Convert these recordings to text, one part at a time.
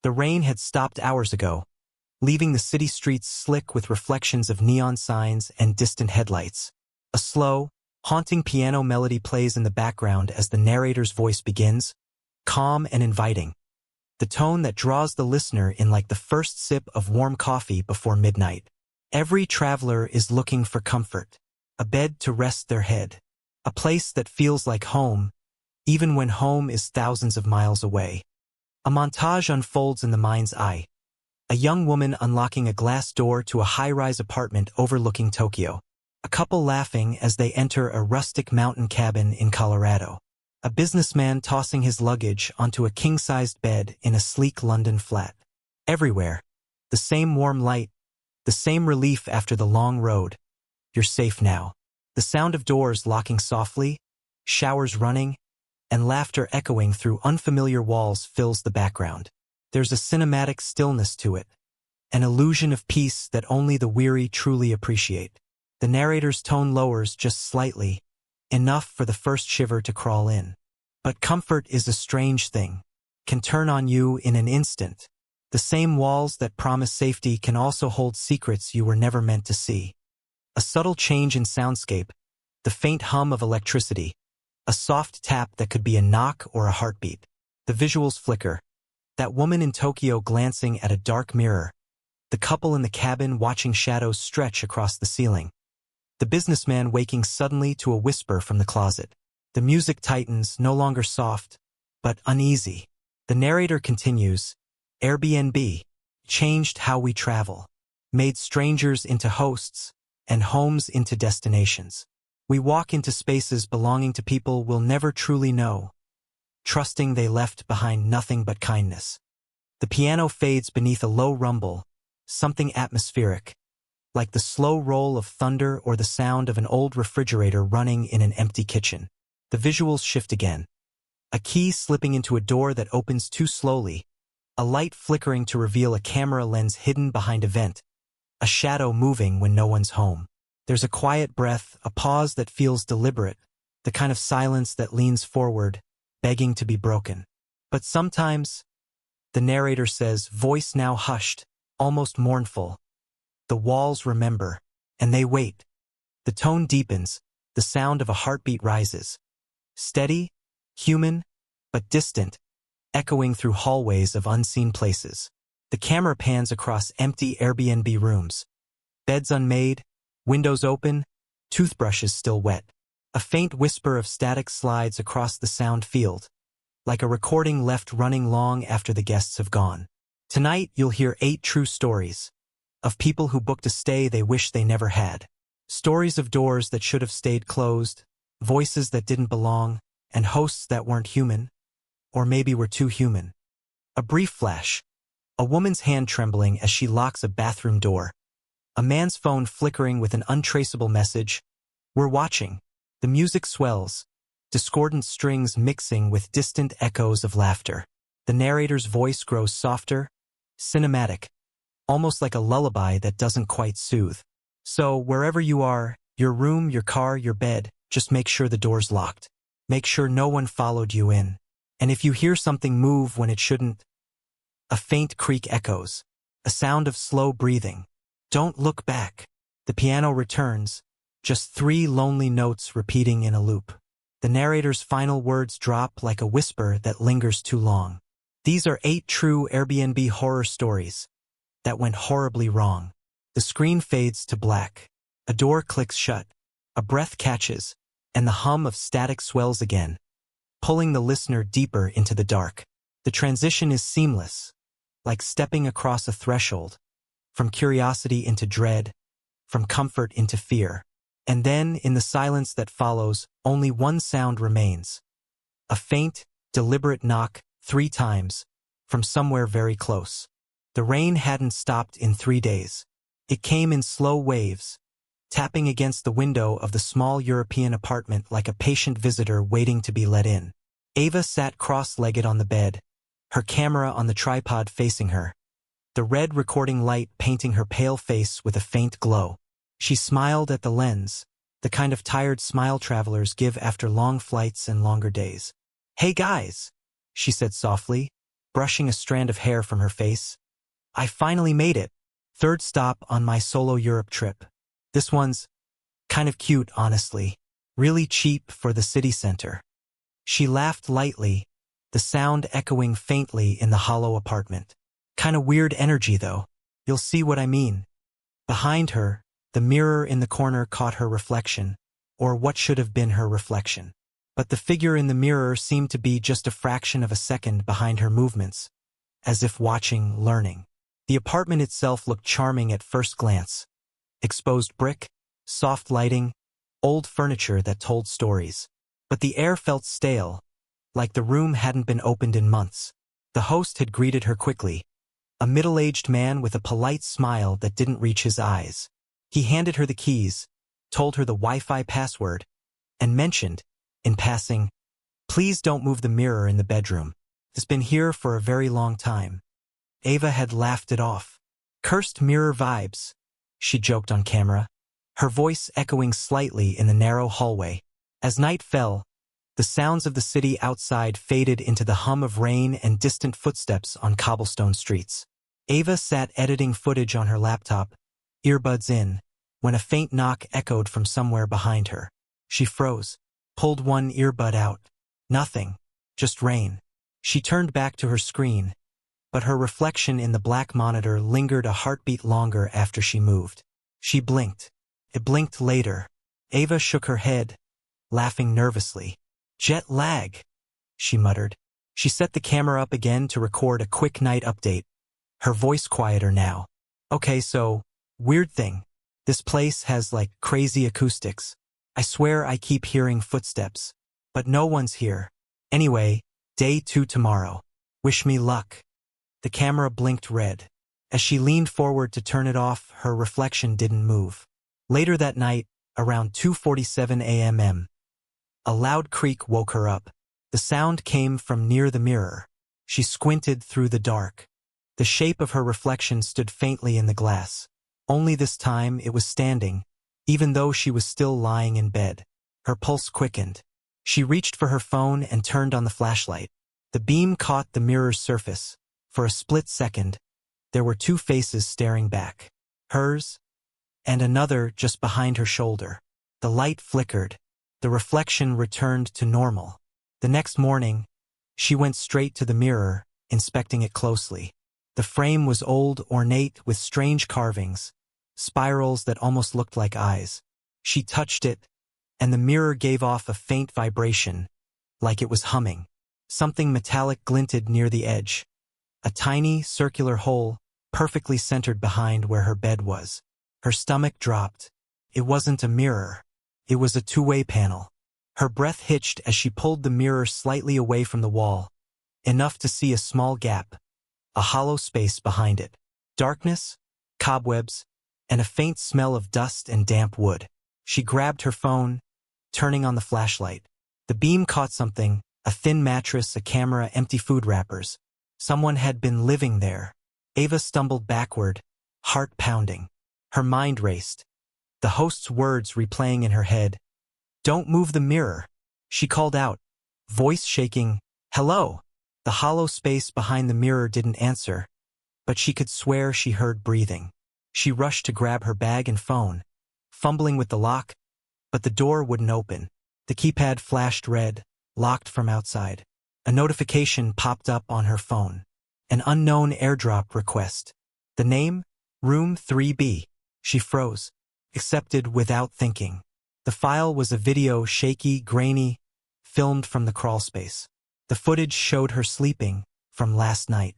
The rain had stopped hours ago, leaving the city streets slick with reflections of neon signs and distant headlights. A slow, haunting piano melody plays in the background as the narrator's voice begins, calm and inviting, the tone that draws the listener in like the first sip of warm coffee before midnight. Every traveler is looking for comfort, a bed to rest their head, a place that feels like home, even when home is thousands of miles away. A montage unfolds in the mind's eye. A young woman unlocking a glass door to a high-rise apartment overlooking Tokyo. A couple laughing as they enter a rustic mountain cabin in Colorado. A businessman tossing his luggage onto a king-sized bed in a sleek London flat. Everywhere, the same warm light, the same relief after the long road. You're safe now. The sound of doors locking softly, showers running, and laughter echoing through unfamiliar walls fills the background. There's a cinematic stillness to it, an illusion of peace that only the weary truly appreciate. The narrator's tone lowers just slightly, enough for the first shiver to crawl in. But comfort is a strange thing, can turn on you in an instant. The same walls that promise safety can also hold secrets you were never meant to see. A subtle change in soundscape, the faint hum of electricity, a soft tap that could be a knock or a heartbeat. The visuals flicker. That woman in Tokyo glancing at a dark mirror. The couple in the cabin watching shadows stretch across the ceiling. The businessman waking suddenly to a whisper from the closet. The music tightens, no longer soft, but uneasy. The narrator continues, Airbnb changed how we travel, made strangers into hosts, and homes into destinations. We walk into spaces belonging to people we'll never truly know, trusting they left behind nothing but kindness. The piano fades beneath a low rumble, something atmospheric, like the slow roll of thunder or the sound of an old refrigerator running in an empty kitchen. The visuals shift again. A key slipping into a door that opens too slowly, a light flickering to reveal a camera lens hidden behind a vent, a shadow moving when no one's home. There's a quiet breath, a pause that feels deliberate, the kind of silence that leans forward, begging to be broken. But sometimes, the narrator says, voice now hushed, almost mournful. The walls remember, and they wait. The tone deepens, the sound of a heartbeat rises. Steady, human, but distant, echoing through hallways of unseen places. The camera pans across empty Airbnb rooms. Beds unmade, windows open, toothbrushes still wet. A faint whisper of static slides across the sound field, like a recording left running long after the guests have gone. Tonight you'll hear 8 true stories of people who booked a stay they wish they never had. Stories of doors that should have stayed closed, voices that didn't belong, and hosts that weren't human, or maybe were too human. A brief flash, a woman's hand trembling as she locks a bathroom door. A man's phone flickering with an untraceable message, "We're watching." The music swells, discordant strings mixing with distant echoes of laughter. The narrator's voice grows softer, cinematic, almost like a lullaby that doesn't quite soothe. So, wherever you are, your room, your car, your bed, just make sure the door's locked. Make sure no one followed you in. And if you hear something move when it shouldn't, a faint creak echoes, a sound of slow breathing. Don't look back. The piano returns, just 3 lonely notes repeating in a loop. The narrator's final words drop like a whisper that lingers too long. These are 8 true Airbnb horror stories that went horribly wrong. The screen fades to black. A door clicks shut. A breath catches, and the hum of static swells again, pulling the listener deeper into the dark. The transition is seamless, like stepping across a threshold, from curiosity into dread, from comfort into fear. And then, in the silence that follows, only one sound remains. A faint, deliberate knock, 3 times, from somewhere very close. The rain hadn't stopped in 3 days. It came in slow waves, tapping against the window of the small European apartment like a patient visitor waiting to be let in. Ava sat cross-legged on the bed, her camera on the tripod facing her, the red recording light painting her pale face with a faint glow. She smiled at the lens, the kind of tired smile travelers give after long flights and longer days. "Hey guys," she said softly, brushing a strand of hair from her face. I finally made it. Third stop on my solo Europe trip. This one's kind of cute, honestly. Really cheap for the city center. She laughed lightly, the sound echoing faintly in the hollow apartment. Kinda weird energy, though. You'll see what I mean. Behind her, the mirror in the corner caught her reflection, or what should have been her reflection. But the figure in the mirror seemed to be just a fraction of a second behind her movements, as if watching, learning. The apartment itself looked charming at first glance. Exposed brick, soft lighting, old furniture that told stories. But the air felt stale, like the room hadn't been opened in months. The host had greeted her quickly, a middle-aged man with a polite smile that didn't reach his eyes. He handed her the keys, told her the Wi-Fi password, and mentioned, in passing, "Please don't move the mirror in the bedroom. It's been here for a very long time." Ava had laughed it off. "Cursed mirror vibes," she joked on camera, her voice echoing slightly in the narrow hallway. As night fell, the sounds of the city outside faded into the hum of rain and distant footsteps on cobblestone streets. Ava sat editing footage on her laptop, earbuds in, when a faint knock echoed from somewhere behind her. She froze, pulled one earbud out. Nothing, just rain. She turned back to her screen, but her reflection in the black monitor lingered a heartbeat longer after she moved. She blinked. It blinked later. Ava shook her head, laughing nervously. "Jet lag," she muttered. She set the camera up again to record a quick night update, her voice quieter now. "Okay, so, weird thing. This place has like crazy acoustics. I swear I keep hearing footsteps, but no one's here. Anyway, day 2 tomorrow. Wish me luck." The camera blinked red. As she leaned forward to turn it off, her reflection didn't move. Later that night, around 2:47 a.m., a loud creak woke her up. The sound came from near the mirror. She squinted through the dark. The shape of her reflection stood faintly in the glass. Only this time it was standing, even though she was still lying in bed. Her pulse quickened. She reached for her phone and turned on the flashlight. The beam caught the mirror's surface. For a split second, there were two faces staring back. Hers, and another just behind her shoulder. The light flickered. The reflection returned to normal. The next morning, she went straight to the mirror, inspecting it closely. The frame was old, ornate, with strange carvings, spirals that almost looked like eyes. She touched it, and the mirror gave off a faint vibration, like it was humming. Something metallic glinted near the edge. A tiny, circular hole, perfectly centered behind where her bed was. Her stomach dropped. It wasn't a mirror. It was a two-way panel. Her breath hitched as she pulled the mirror slightly away from the wall, enough to see a small gap, a hollow space behind it. Darkness, cobwebs, and a faint smell of dust and damp wood. She grabbed her phone, turning on the flashlight. The beam caught something, a thin mattress, a camera, empty food wrappers. Someone had been living there. Ava stumbled backward, heart pounding. Her mind raced. The host's words replaying in her head. "Don't move the mirror," she called out, voice shaking. "Hello." The hollow space behind the mirror didn't answer, but she could swear she heard breathing. She rushed to grab her bag and phone, fumbling with the lock, but the door wouldn't open. The keypad flashed red, locked from outside. A notification popped up on her phone. An unknown airdrop request. The name? Room 3B. She froze. Accepted without thinking. The file was a video, shaky, grainy, filmed from the crawlspace. The footage showed her sleeping, from last night.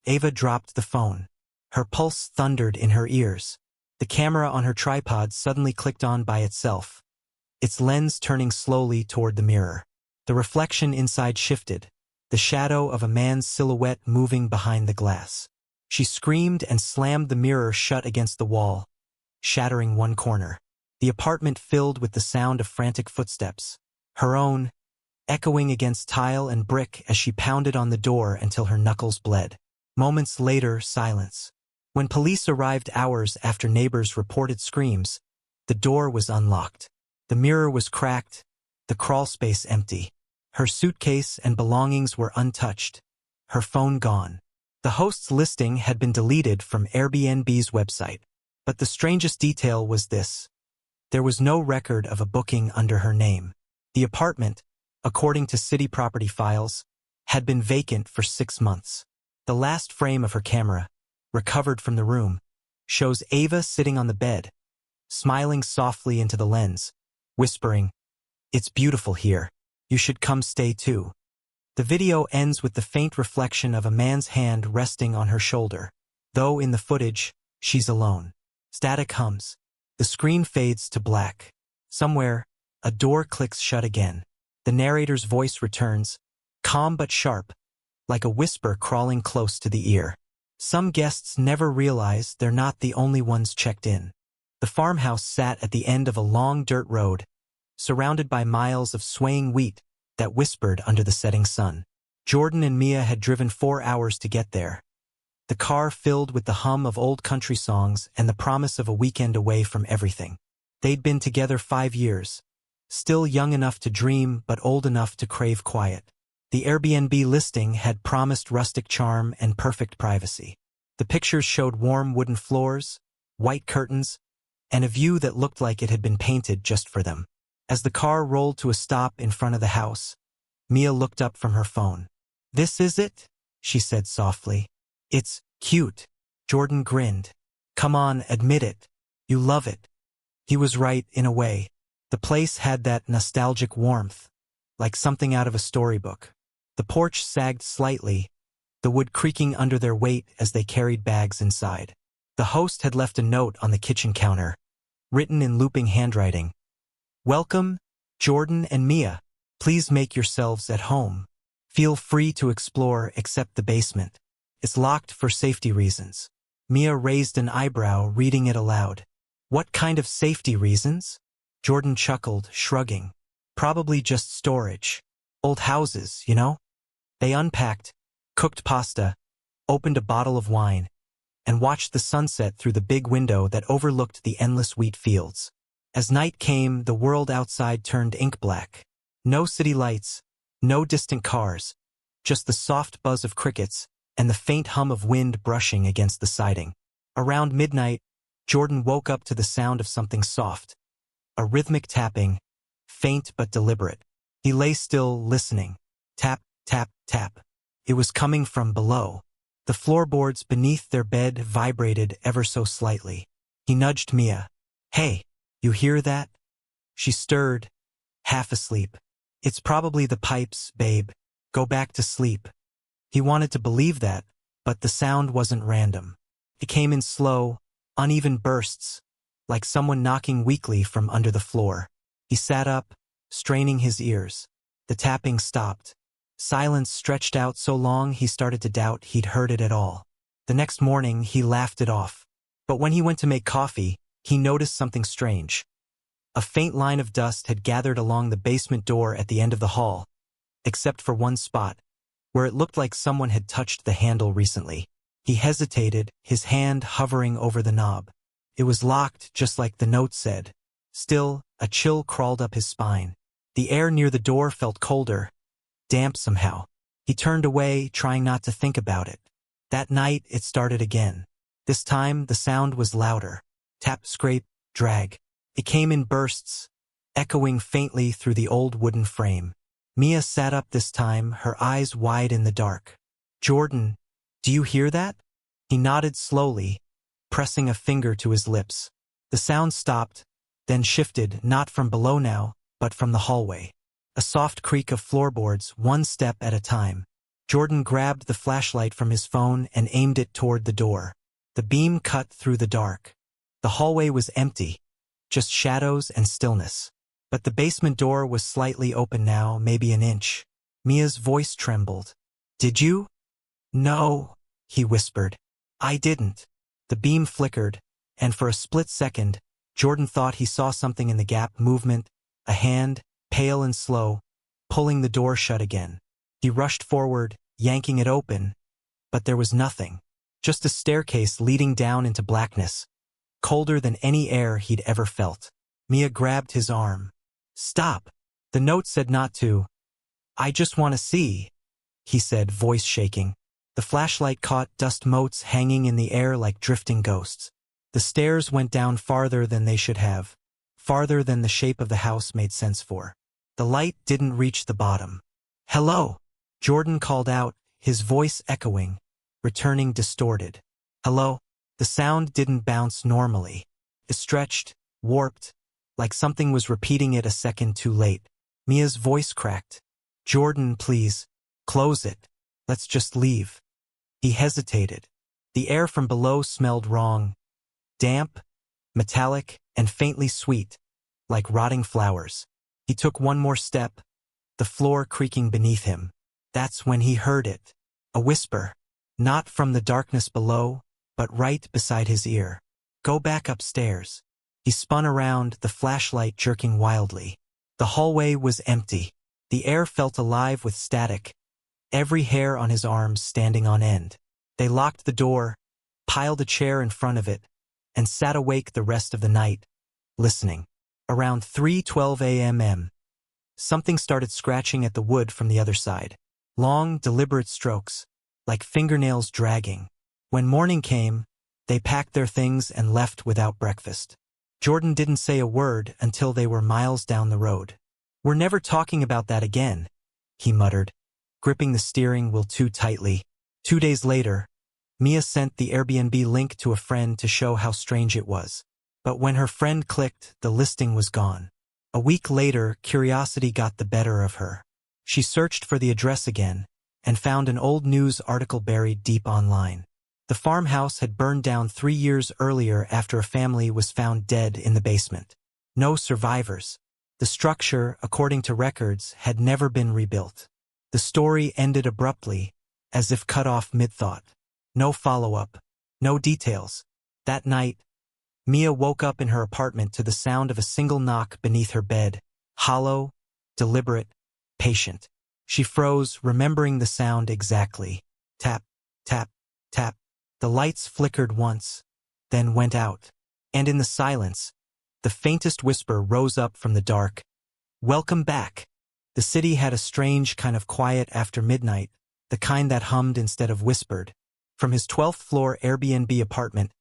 Ava dropped the phone. Her pulse thundered in her ears. The camera on her tripod suddenly clicked on by itself, its lens turning slowly toward the mirror. The reflection inside shifted, the shadow of a man's silhouette moving behind the glass. She screamed and slammed the mirror shut against the wall, shattering one corner. The apartment filled with the sound of frantic footsteps, her own, echoing against tile and brick as she pounded on the door until her knuckles bled. Moments later, silence. When police arrived hours after neighbors reported screams, the door was unlocked. The mirror was cracked, the crawlspace empty. Her suitcase and belongings were untouched, her phone gone. The host's listing had been deleted from Airbnb's website. But the strangest detail was this. There was no record of a booking under her name. The apartment, according to city property files, had been vacant for 6 months. The last frame of her camera, recovered from the room, shows Ava sitting on the bed, smiling softly into the lens, whispering, "It's beautiful here. You should come stay too." The video ends with the faint reflection of a man's hand resting on her shoulder. Though in the footage, she's alone. Static hums. The screen fades to black. Somewhere, a door clicks shut again. The narrator's voice returns, calm but sharp, like a whisper crawling close to the ear. Some guests never realize they're not the only ones checked in. The farmhouse sat at the end of a long dirt road, surrounded by miles of swaying wheat that whispered under the setting sun. Jordan and Mia had driven 4 hours to get there. The car filled with the hum of old country songs and the promise of a weekend away from everything. They'd been together 5 years, still young enough to dream but old enough to crave quiet. The Airbnb listing had promised rustic charm and perfect privacy. The pictures showed warm wooden floors, white curtains, and a view that looked like it had been painted just for them. As the car rolled to a stop in front of the house, Mia looked up from her phone. "This is it?" she said softly. "It's cute." Jordan grinned. "Come on, admit it. You love it." He was right in a way. The place had that nostalgic warmth, like something out of a storybook. The porch sagged slightly, the wood creaking under their weight as they carried bags inside. The host had left a note on the kitchen counter, written in looping handwriting. "Welcome, Jordan and Mia. Please make yourselves at home. Feel free to explore except the basement. It's locked for safety reasons." Mia raised an eyebrow, reading it aloud. "What kind of safety reasons?" Jordan chuckled, shrugging. "Probably just storage. Old houses, you know?" They unpacked, cooked pasta, opened a bottle of wine, and watched the sunset through the big window that overlooked the endless wheat fields. As night came, the world outside turned ink black. No city lights, no distant cars, just the soft buzz of crickets and the faint hum of wind brushing against the siding. Around midnight, Jordan woke up to the sound of something soft, a rhythmic tapping, faint but deliberate. He lay still, listening. Tap, tap, tap. It was coming from below. The floorboards beneath their bed vibrated ever so slightly. He nudged Mia. "Hey, you hear that?" She stirred, half asleep. "It's probably the pipes, babe. Go back to sleep." He wanted to believe that, but the sound wasn't random. It came in slow, uneven bursts, like someone knocking weakly from under the floor. He sat up, straining his ears. The tapping stopped. Silence stretched out so long he started to doubt he'd heard it at all. The next morning he laughed it off. But when he went to make coffee, he noticed something strange. A faint line of dust had gathered along the basement door at the end of the hall, except for one spot, where it looked like someone had touched the handle recently. He hesitated, his hand hovering over the knob. It was locked, just like the note said. Still, a chill crawled up his spine. The air near the door felt colder, damp somehow. He turned away, trying not to think about it. That night, it started again. This time, the sound was louder. Tap, scrape, drag. It came in bursts, echoing faintly through the old wooden frame. Mia sat up this time, her eyes wide in the dark. "Jordan, do you hear that?" He nodded slowly, pressing a finger to his lips. The sound stopped, then shifted, not from below now, but from the hallway. A soft creak of floorboards, one step at a time. Jordan grabbed the flashlight from his phone and aimed it toward the door. The beam cut through the dark. The hallway was empty, just shadows and stillness. But the basement door was slightly open now, maybe an inch. Mia's voice trembled. "Did you?" "No," he whispered. "I didn't." The beam flickered, and for a split second, Jordan thought he saw something in the gap, movement, a hand, pale and slow, pulling the door shut again. He rushed forward, yanking it open, but there was nothing. Just a staircase leading down into blackness, colder than any air he'd ever felt. Mia grabbed his arm. "Stop." The note said not to. "I just want to see." he said, voice shaking. The flashlight caught dust motes hanging in the air like drifting ghosts. The stairs went down farther than they should have, farther than the shape of the house made sense for. The light didn't reach the bottom. "Hello," Jordan called out, his voice echoing, returning distorted. "Hello?" The sound didn't bounce normally. It stretched, warped, like something was repeating it a second too late. Mia's voice cracked. "Jordan, please, close it. Let's just leave." He hesitated. The air from below smelled wrong. Damp, metallic, and faintly sweet, like rotting flowers. He took one more step, the floor creaking beneath him. That's when he heard it. A whisper. Not from the darkness below, but right beside his ear. "Go back upstairs." He spun around, the flashlight jerking wildly. The hallway was empty. The air felt alive with static, every hair on his arms standing on end. They locked the door, piled a chair in front of it, and sat awake the rest of the night, listening. Around 3:12 a.m., something started scratching at the wood from the other side. Long, deliberate strokes, like fingernails dragging. When morning came, they packed their things and left without breakfast. Jordan didn't say a word until they were miles down the road. "We're never talking about that again," he muttered, gripping the steering wheel too tightly. 2 days later, Mia sent the Airbnb link to a friend to show how strange it was. But when her friend clicked, the listing was gone. A week later, curiosity got the better of her. She searched for the address again, and found an old news article buried deep online. The farmhouse had burned down 3 years earlier after a family was found dead in the basement. No survivors. The structure, according to records, had never been rebuilt. The story ended abruptly, as if cut off mid-thought. No follow-up. No details. That night, Mia woke up in her apartment to the sound of a single knock beneath her bed. Hollow, deliberate, patient. She froze, remembering the sound exactly. Tap, tap, tap. The lights flickered once, then went out. And in the silence, the faintest whisper rose up from the dark. "Welcome back." The city had a strange kind of quiet after midnight, the kind that hummed instead of whispered. From his 12th floor Airbnb apartment,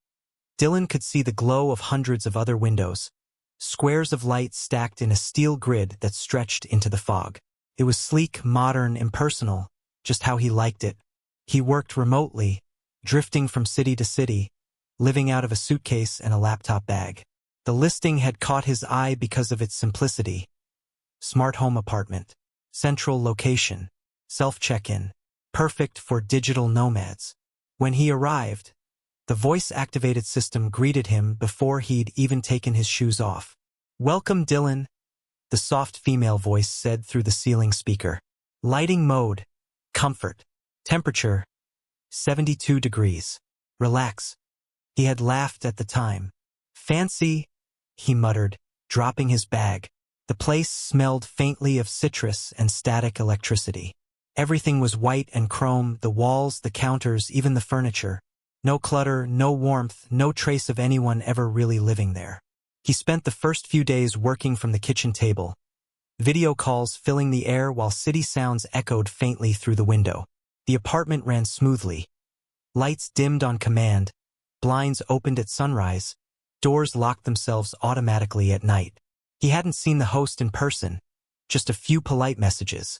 Dylan could see the glow of hundreds of other windows, squares of light stacked in a steel grid that stretched into the fog. It was sleek, modern, impersonal, just how he liked it. He worked remotely, drifting from city to city, living out of a suitcase and a laptop bag. The listing had caught his eye because of its simplicity. Smart home apartment, central location, self-check-in, perfect for digital nomads. When he arrived, the voice-activated system greeted him before he'd even taken his shoes off. "Welcome, Dylan," the soft female voice said through the ceiling speaker. "Lighting mode, comfort, temperature, 72 degrees. Relax." He had laughed at the time. "Fancy," he muttered, dropping his bag. The place smelled faintly of citrus and static electricity. Everything was white and chrome, the walls, the counters, even the furniture. No clutter, no warmth, no trace of anyone ever really living there. He spent the first few days working from the kitchen table, video calls filling the air while city sounds echoed faintly through the window. The apartment ran smoothly. Lights dimmed on command, blinds opened at sunrise, doors locked themselves automatically at night. He hadn't seen the host in person, just a few polite messages.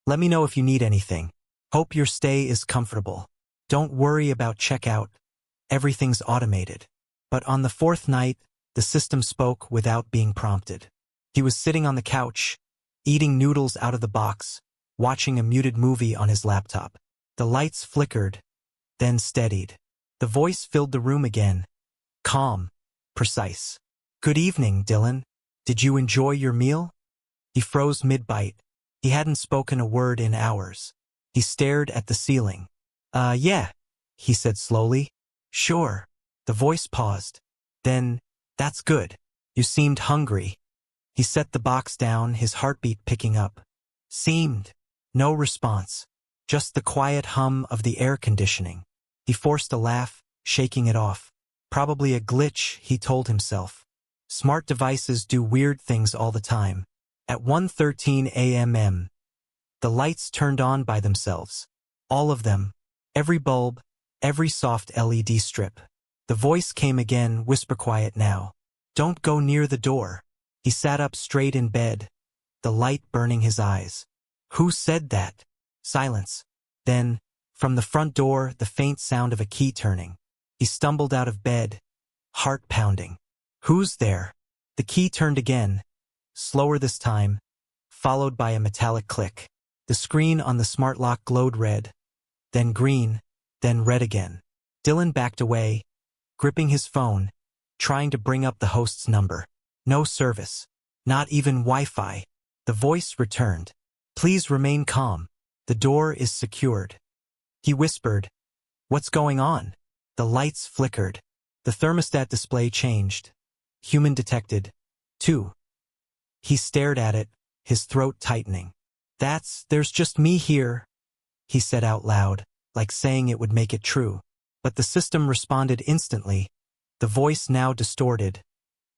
"Let me know if you need anything. Hope your stay is comfortable. Don't worry about checkout. Everything's automated." But on the 4th night, the system spoke without being prompted. He was sitting on the couch, eating noodles out of the box, watching a muted movie on his laptop. The lights flickered, then steadied. The voice filled the room again, calm, precise. "Good evening, Dylan. Did you enjoy your meal?" He froze mid-bite. He hadn't spoken a word in hours. He stared at the ceiling. Yeah," he said slowly. "Sure." The voice paused. Then, "That's good. You seemed hungry." He set the box down, his heartbeat picking up. Seemed. No response. Just the quiet hum of the air conditioning. He forced a laugh, shaking it off. Probably a glitch, he told himself. Smart devices do weird things all the time. At 1:13 a.m., The lights turned on by themselves. All of them. Every bulb, every soft LED strip. The voice came again, whisper quiet now. Don't go near the door. He sat up straight in bed, the light burning his eyes. Who said that? Silence. Then, from the front door, the faint sound of a key turning. He stumbled out of bed, heart pounding. Who's there? The key turned again, slower this time, followed by a metallic click. The screen on the smart lock glowed red, then green, then red again. Dylan backed away, gripping his phone, trying to bring up the host's number. No service. Not even Wi-Fi. The voice returned. Please remain calm. The door is secured. He whispered, What's going on? The lights flickered. The thermostat display changed. Human detected. 2. He stared at it, his throat tightening. There's just me here, he said out loud, like saying it would make it true. But the system responded instantly, the voice now distorted,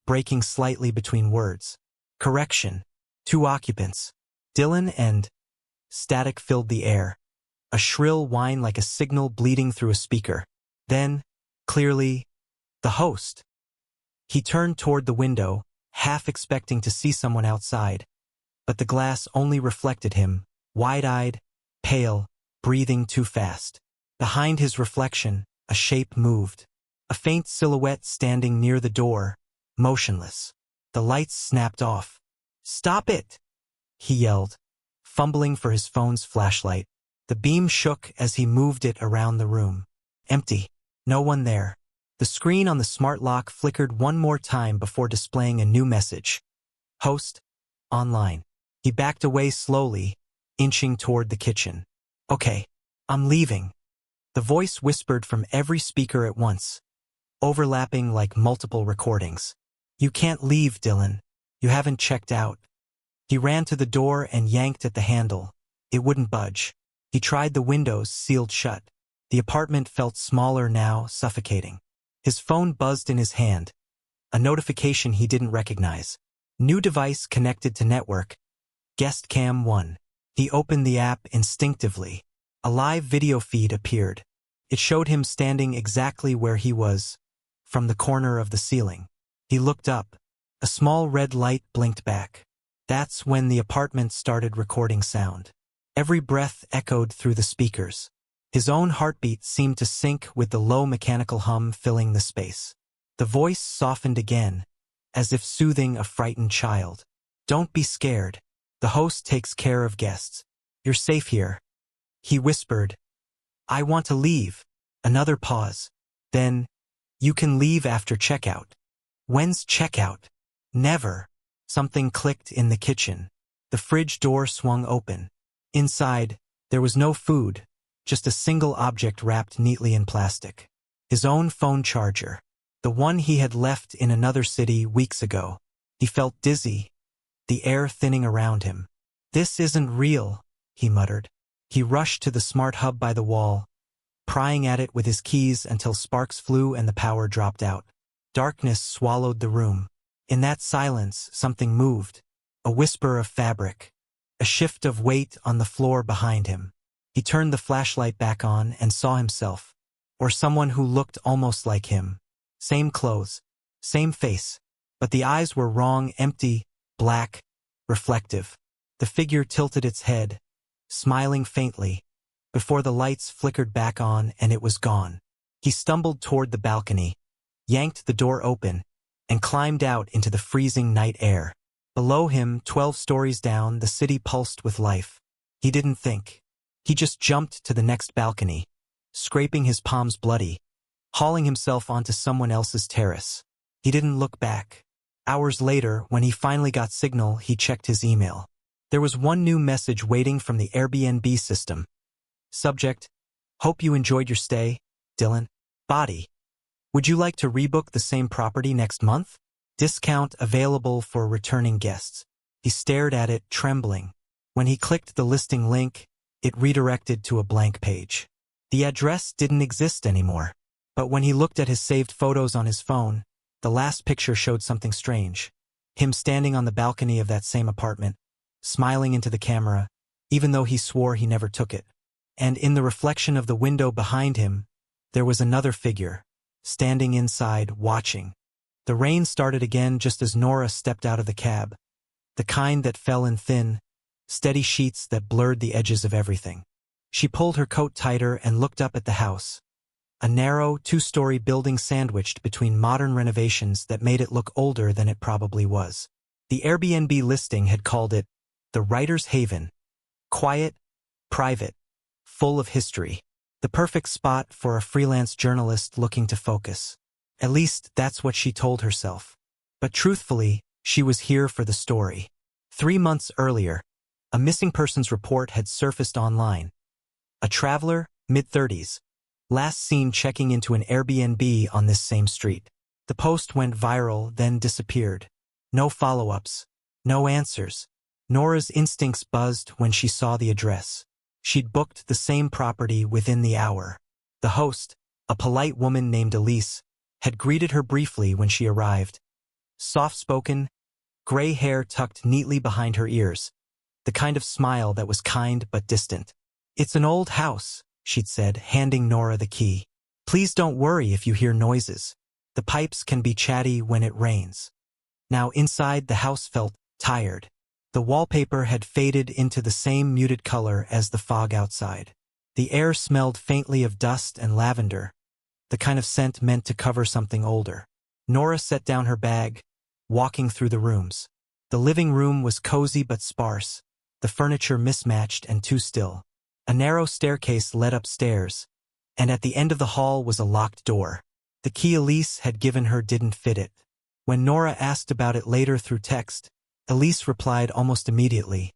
breaking slightly between words. Correction. 2 occupants. Dylan and... Static filled the air. A shrill whine like a signal bleeding through a speaker. Then, clearly, the host. He turned toward the window, half expecting to see someone outside. But the glass only reflected him, wide-eyed, pale, breathing too fast. Behind his reflection, a shape moved. A faint silhouette standing near the door, motionless. The lights snapped off. Stop it! He yelled, fumbling for his phone's flashlight. The beam shook as he moved it around the room. Empty. No one there. The screen on the smart lock flickered one more time before displaying a new message. Host, online. He backed away slowly, inching toward the kitchen. Okay, I'm leaving. The voice whispered from every speaker at once, overlapping like multiple recordings. You can't leave, Dylan. You haven't checked out. He ran to the door and yanked at the handle. It wouldn't budge. He tried the windows, sealed shut. The apartment felt smaller now, suffocating. His phone buzzed in his hand. A notification he didn't recognize. New device connected to network. Guest cam 1. He opened the app instinctively. A live video feed appeared. It showed him standing exactly where he was, from the corner of the ceiling. He looked up. A small red light blinked back. That's when the apartment started recording sound. Every breath echoed through the speakers. His own heartbeat seemed to sync with the low mechanical hum filling the space. The voice softened again, as if soothing a frightened child. Don't be scared. The host takes care of guests. You're safe here. He whispered. I want to leave. Another pause. Then, you can leave after checkout. When's checkout? Never. Something clicked in the kitchen. The fridge door swung open. Inside, there was no food, just a single object wrapped neatly in plastic. His own phone charger. The one he had left in another city weeks ago. He felt dizzy, the air thinning around him. This isn't real, he muttered. He rushed to the smart hub by the wall, prying at it with his keys until sparks flew and the power dropped out. Darkness swallowed the room. In that silence, something moved. A whisper of fabric. A shift of weight on the floor behind him. He turned the flashlight back on and saw himself, or someone who looked almost like him. Same clothes, same face, but the eyes were wrong, empty, black, reflective. The figure tilted its head, smiling faintly, before the lights flickered back on and it was gone. He stumbled toward the balcony, yanked the door open, and climbed out into the freezing night air. Below him, 12 stories down, the city pulsed with life. He didn't think. He just jumped to the next balcony, scraping his palms bloody, hauling himself onto someone else's terrace. He didn't look back. Hours later, when he finally got signal, he checked his email. There was one new message waiting from the Airbnb system. Subject: Hope you enjoyed your stay, Dylan. Body: Would you like to rebook the same property next month? Discount available for returning guests. He stared at it, trembling. When he clicked the listing link, it redirected to a blank page. The address didn't exist anymore. But when he looked at his saved photos on his phone, the last picture showed something strange. Him standing on the balcony of that same apartment, smiling into the camera, even though he swore he never took it. And in the reflection of the window behind him, there was another figure, standing inside, watching. The rain started again just as Nora stepped out of the cab, the kind that fell in thin, steady sheets that blurred the edges of everything. She pulled her coat tighter and looked up at the house, a narrow, two-story building sandwiched between modern renovations that made it look older than it probably was. The Airbnb listing had called it the Writer's Haven, quiet, private, full of history. The perfect spot for a freelance journalist looking to focus. At least that's what she told herself. But truthfully, she was here for the story. 3 months earlier, a missing persons report had surfaced online. A traveler, mid-30s, last seen checking into an Airbnb on this same street. The post went viral, then disappeared. No follow-ups, no answers. Nora's instincts buzzed when she saw the address. She'd booked the same property within the hour. The host, a polite woman named Elise, had greeted her briefly when she arrived. Soft-spoken, gray hair tucked neatly behind her ears, the kind of smile that was kind but distant. "It's an old house," she'd said, handing Nora the key. "Please don't worry if you hear noises. The pipes can be chatty when it rains." Now inside, the house felt tired. The wallpaper had faded into the same muted color as the fog outside. The air smelled faintly of dust and lavender, the kind of scent meant to cover something older. Nora set down her bag, walking through the rooms. The living room was cozy but sparse, the furniture mismatched and too still. A narrow staircase led upstairs, and at the end of the hall was a locked door. The key Elise had given her didn't fit it. When Nora asked about it later through text, Elise replied almost immediately,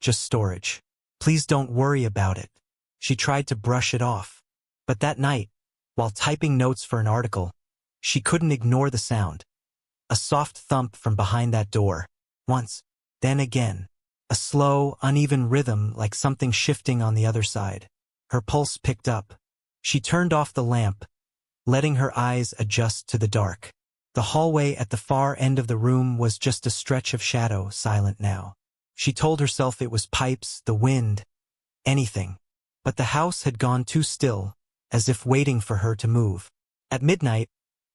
"Just storage. Please don't worry about it." She tried to brush it off. But that night, while typing notes for an article, she couldn't ignore the sound. A soft thump from behind that door. Once, then again. A slow, uneven rhythm like something shifting on the other side. Her pulse picked up. She turned off the lamp, letting her eyes adjust to the dark. The hallway at the far end of the room was just a stretch of shadow, silent now. She told herself it was pipes, the wind, anything. But the house had gone too still, as if waiting for her to move. At midnight,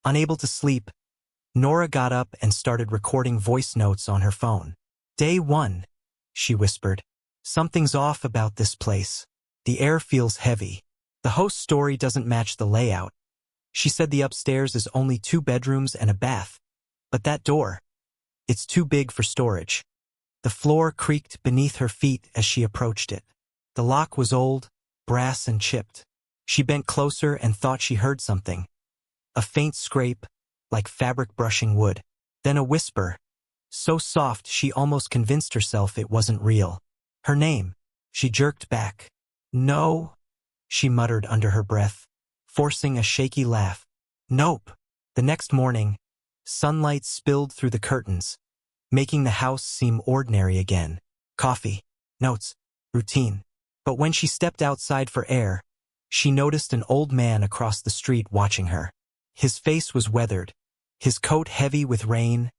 unable to sleep, Nora got up and started recording voice notes on her phone. "Day 1, she whispered. "Something's off about this place. The air feels heavy. The host's story doesn't match the layout. She said the upstairs is only 2 bedrooms and a bath. But that door, it's too big for storage." The floor creaked beneath her feet as she approached it. The lock was old, brass and chipped. She bent closer and thought she heard something. A faint scrape, like fabric brushing wood. Then a whisper, so soft she almost convinced herself it wasn't real. Her name. She jerked back. "No," she muttered under her breath, forcing a shaky laugh. "Nope." The next morning, sunlight spilled through the curtains, making the house seem ordinary again. Coffee, notes, routine. But when she stepped outside for air, she noticed an old man across the street watching her. His face was weathered, his coat heavy with rain,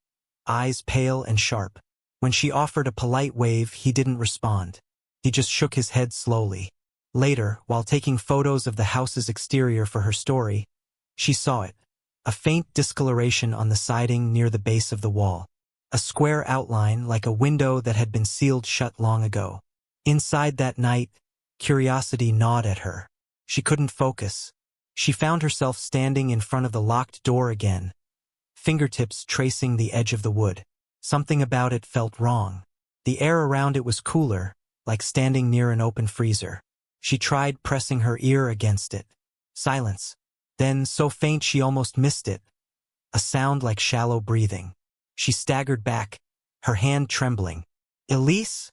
eyes pale and sharp. When she offered a polite wave, he didn't respond. He just shook his head slowly. Later, while taking photos of the house's exterior for her story, she saw it. A faint discoloration on the siding near the base of the wall. A square outline like a window that had been sealed shut long ago. Inside that night, curiosity gnawed at her. She couldn't focus. She found herself standing in front of the locked door again, fingertips tracing the edge of the wood. Something about it felt wrong. The air around it was cooler, like standing near an open freezer. She tried pressing her ear against it. Silence. Then, so faint she almost missed it. A sound like shallow breathing. She staggered back, her hand trembling. "Elise?"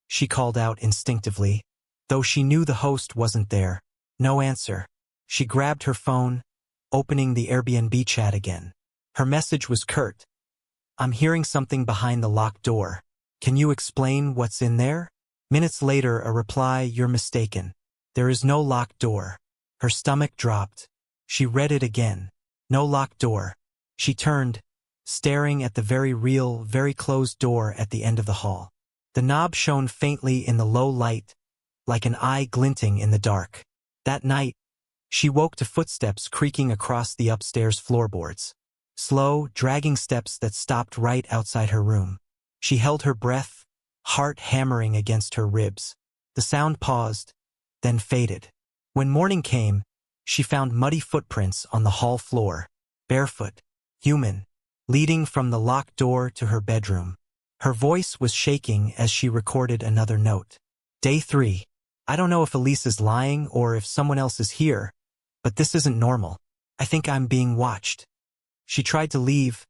she called out instinctively, though she knew the host wasn't there. No answer. She grabbed her phone, opening the Airbnb chat again. Her message was curt. "I'm hearing something behind the locked door. Can you explain what's in there?" Minutes later, a reply, "You're mistaken. There is no locked door." Her stomach dropped. She read it again. No locked door. She turned, staring at the very real, very closed door at the end of the hall. The knob shone faintly in the low light, like an eye glinting in the dark. That night, she woke to footsteps creaking across the upstairs floorboards. Slow, dragging steps that stopped right outside her room. She held her breath, heart hammering against her ribs. The sound paused, then faded. When morning came, she found muddy footprints on the hall floor, barefoot, human, leading from the locked door to her bedroom. Her voice was shaking as she recorded another note. Day 3. I don't know if Elise is lying or if someone else is here, but this isn't normal. I think I'm being watched. She tried to leave,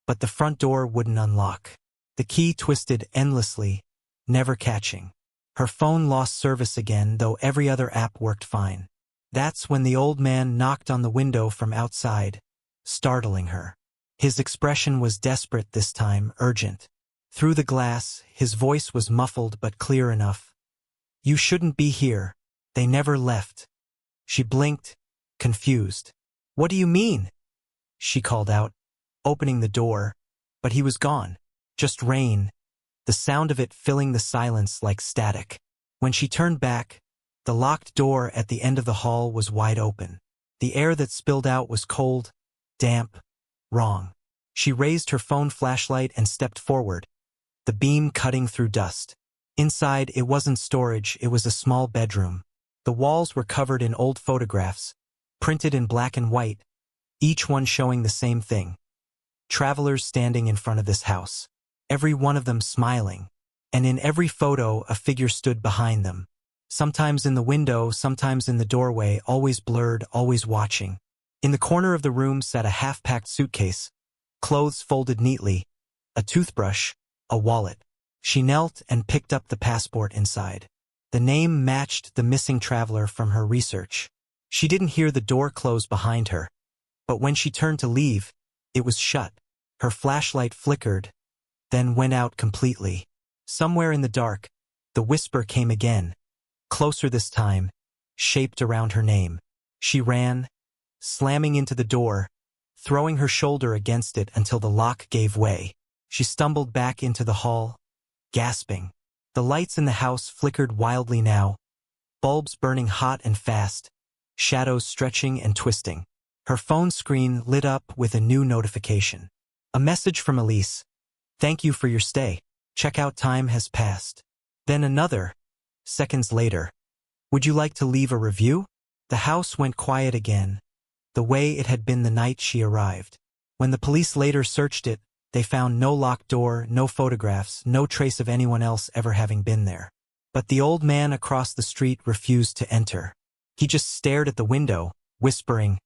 but the front door wouldn't unlock. The key twisted endlessly, never catching. Her phone lost service again, though every other app worked fine. That's when the old man knocked on the window from outside, startling her. His expression was desperate this time, urgent. Through the glass, his voice was muffled but clear enough. You shouldn't be here. They never left. She blinked, confused. What do you mean? She called out, opening the door, but he was gone. Just rain, the sound of it filling the silence like static. When she turned back, the locked door at the end of the hall was wide open. The air that spilled out was cold, damp, wrong. She raised her phone flashlight and stepped forward, the beam cutting through dust. Inside, it wasn't storage, it was a small bedroom. The walls were covered in old photographs, printed in black and white, each one showing the same thing. Travelers standing in front of this house, every one of them smiling, and in every photo a figure stood behind them. Sometimes in the window, sometimes in the doorway, always blurred, always watching. In the corner of the room sat a half-packed suitcase, clothes folded neatly, a toothbrush, a wallet. She knelt and picked up the passport inside. The name matched the missing traveler from her research. She didn't hear the door close behind her, but when she turned to leave, it was shut. Her flashlight flickered, then went out completely. Somewhere in the dark, the whisper came again, closer this time, shaped around her name. She ran, slamming into the door, throwing her shoulder against it until the lock gave way. She stumbled back into the hall, gasping. The lights in the house flickered wildly now, bulbs burning hot and fast, shadows stretching and twisting. Her phone screen lit up with a new notification. A message from Elise. Thank you for your stay. Checkout time has passed. Then another, seconds later. Would you like to leave a review? The house went quiet again, the way it had been the night she arrived. When the police later searched it, they found no locked door, no photographs, no trace of anyone else ever having been there. But the old man across the street refused to enter. He just stared at the window, whispering.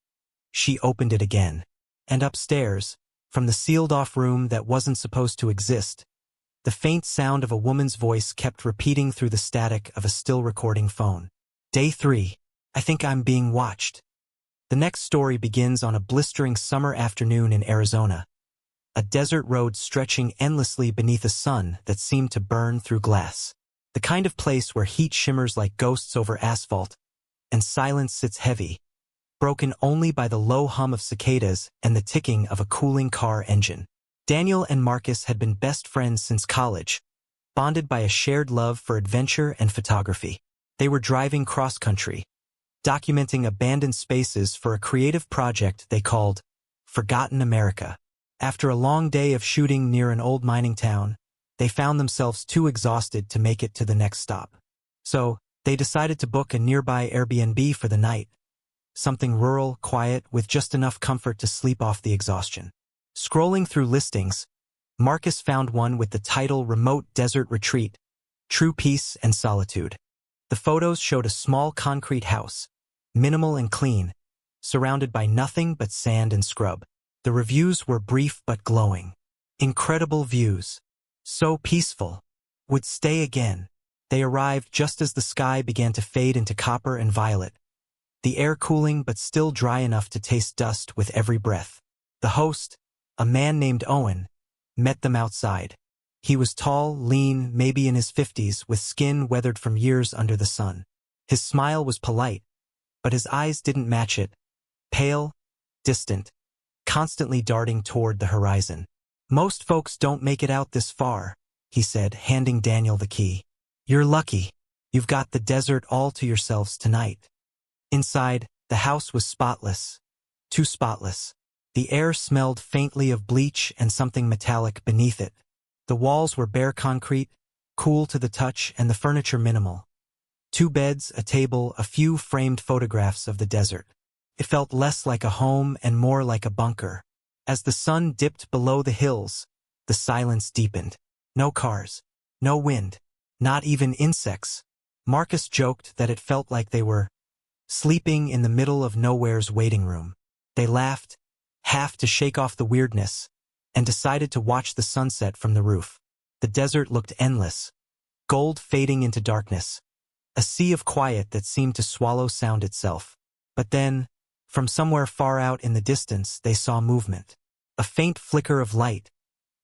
She opened it again. And upstairs, from the sealed-off room that wasn't supposed to exist, the faint sound of a woman's voice kept repeating through the static of a still-recording phone. Day 3. I think I'm being watched. The next story begins on a blistering summer afternoon in Arizona. A desert road stretching endlessly beneath a sun that seemed to burn through glass. The kind of place where heat shimmers like ghosts over asphalt, and silence sits heavy, broken only by the low hum of cicadas and the ticking of a cooling car engine. Daniel and Marcus had been best friends since college, bonded by a shared love for adventure and photography. They were driving cross-country, documenting abandoned spaces for a creative project they called Forgotten America. After a long day of shooting near an old mining town, they found themselves too exhausted to make it to the next stop. So, they decided to book a nearby Airbnb for the night, something rural, quiet, with just enough comfort to sleep off the exhaustion. Scrolling through listings, Marcus found one with the title Remote Desert Retreat, True Peace and Solitude. The photos showed a small concrete house, minimal and clean, surrounded by nothing but sand and scrub. The reviews were brief but glowing. Incredible views. So peaceful. Would stay again. They arrived just as the sky began to fade into copper and violet, the air cooling but still dry enough to taste dust with every breath. The host, a man named Owen, met them outside. He was tall, lean, maybe in his 50s, with skin weathered from years under the sun. His smile was polite, but his eyes didn't match it. Pale, distant, constantly darting toward the horizon. Most folks don't make it out this far, he said, handing Daniel the key. You're lucky. You've got the desert all to yourselves tonight. Inside, the house was spotless. Too spotless. The air smelled faintly of bleach and something metallic beneath it. The walls were bare concrete, cool to the touch, and the furniture minimal. 2 beds, a table, a few framed photographs of the desert. It felt less like a home and more like a bunker. As the sun dipped below the hills, the silence deepened. No cars. No wind. Not even insects. Marcus joked that it felt like they were sleeping in the middle of nowhere's waiting room. They laughed, half to shake off the weirdness, and decided to watch the sunset from the roof. The desert looked endless, gold fading into darkness, a sea of quiet that seemed to swallow sound itself. But then, from somewhere far out in the distance, they saw movement. A faint flicker of light,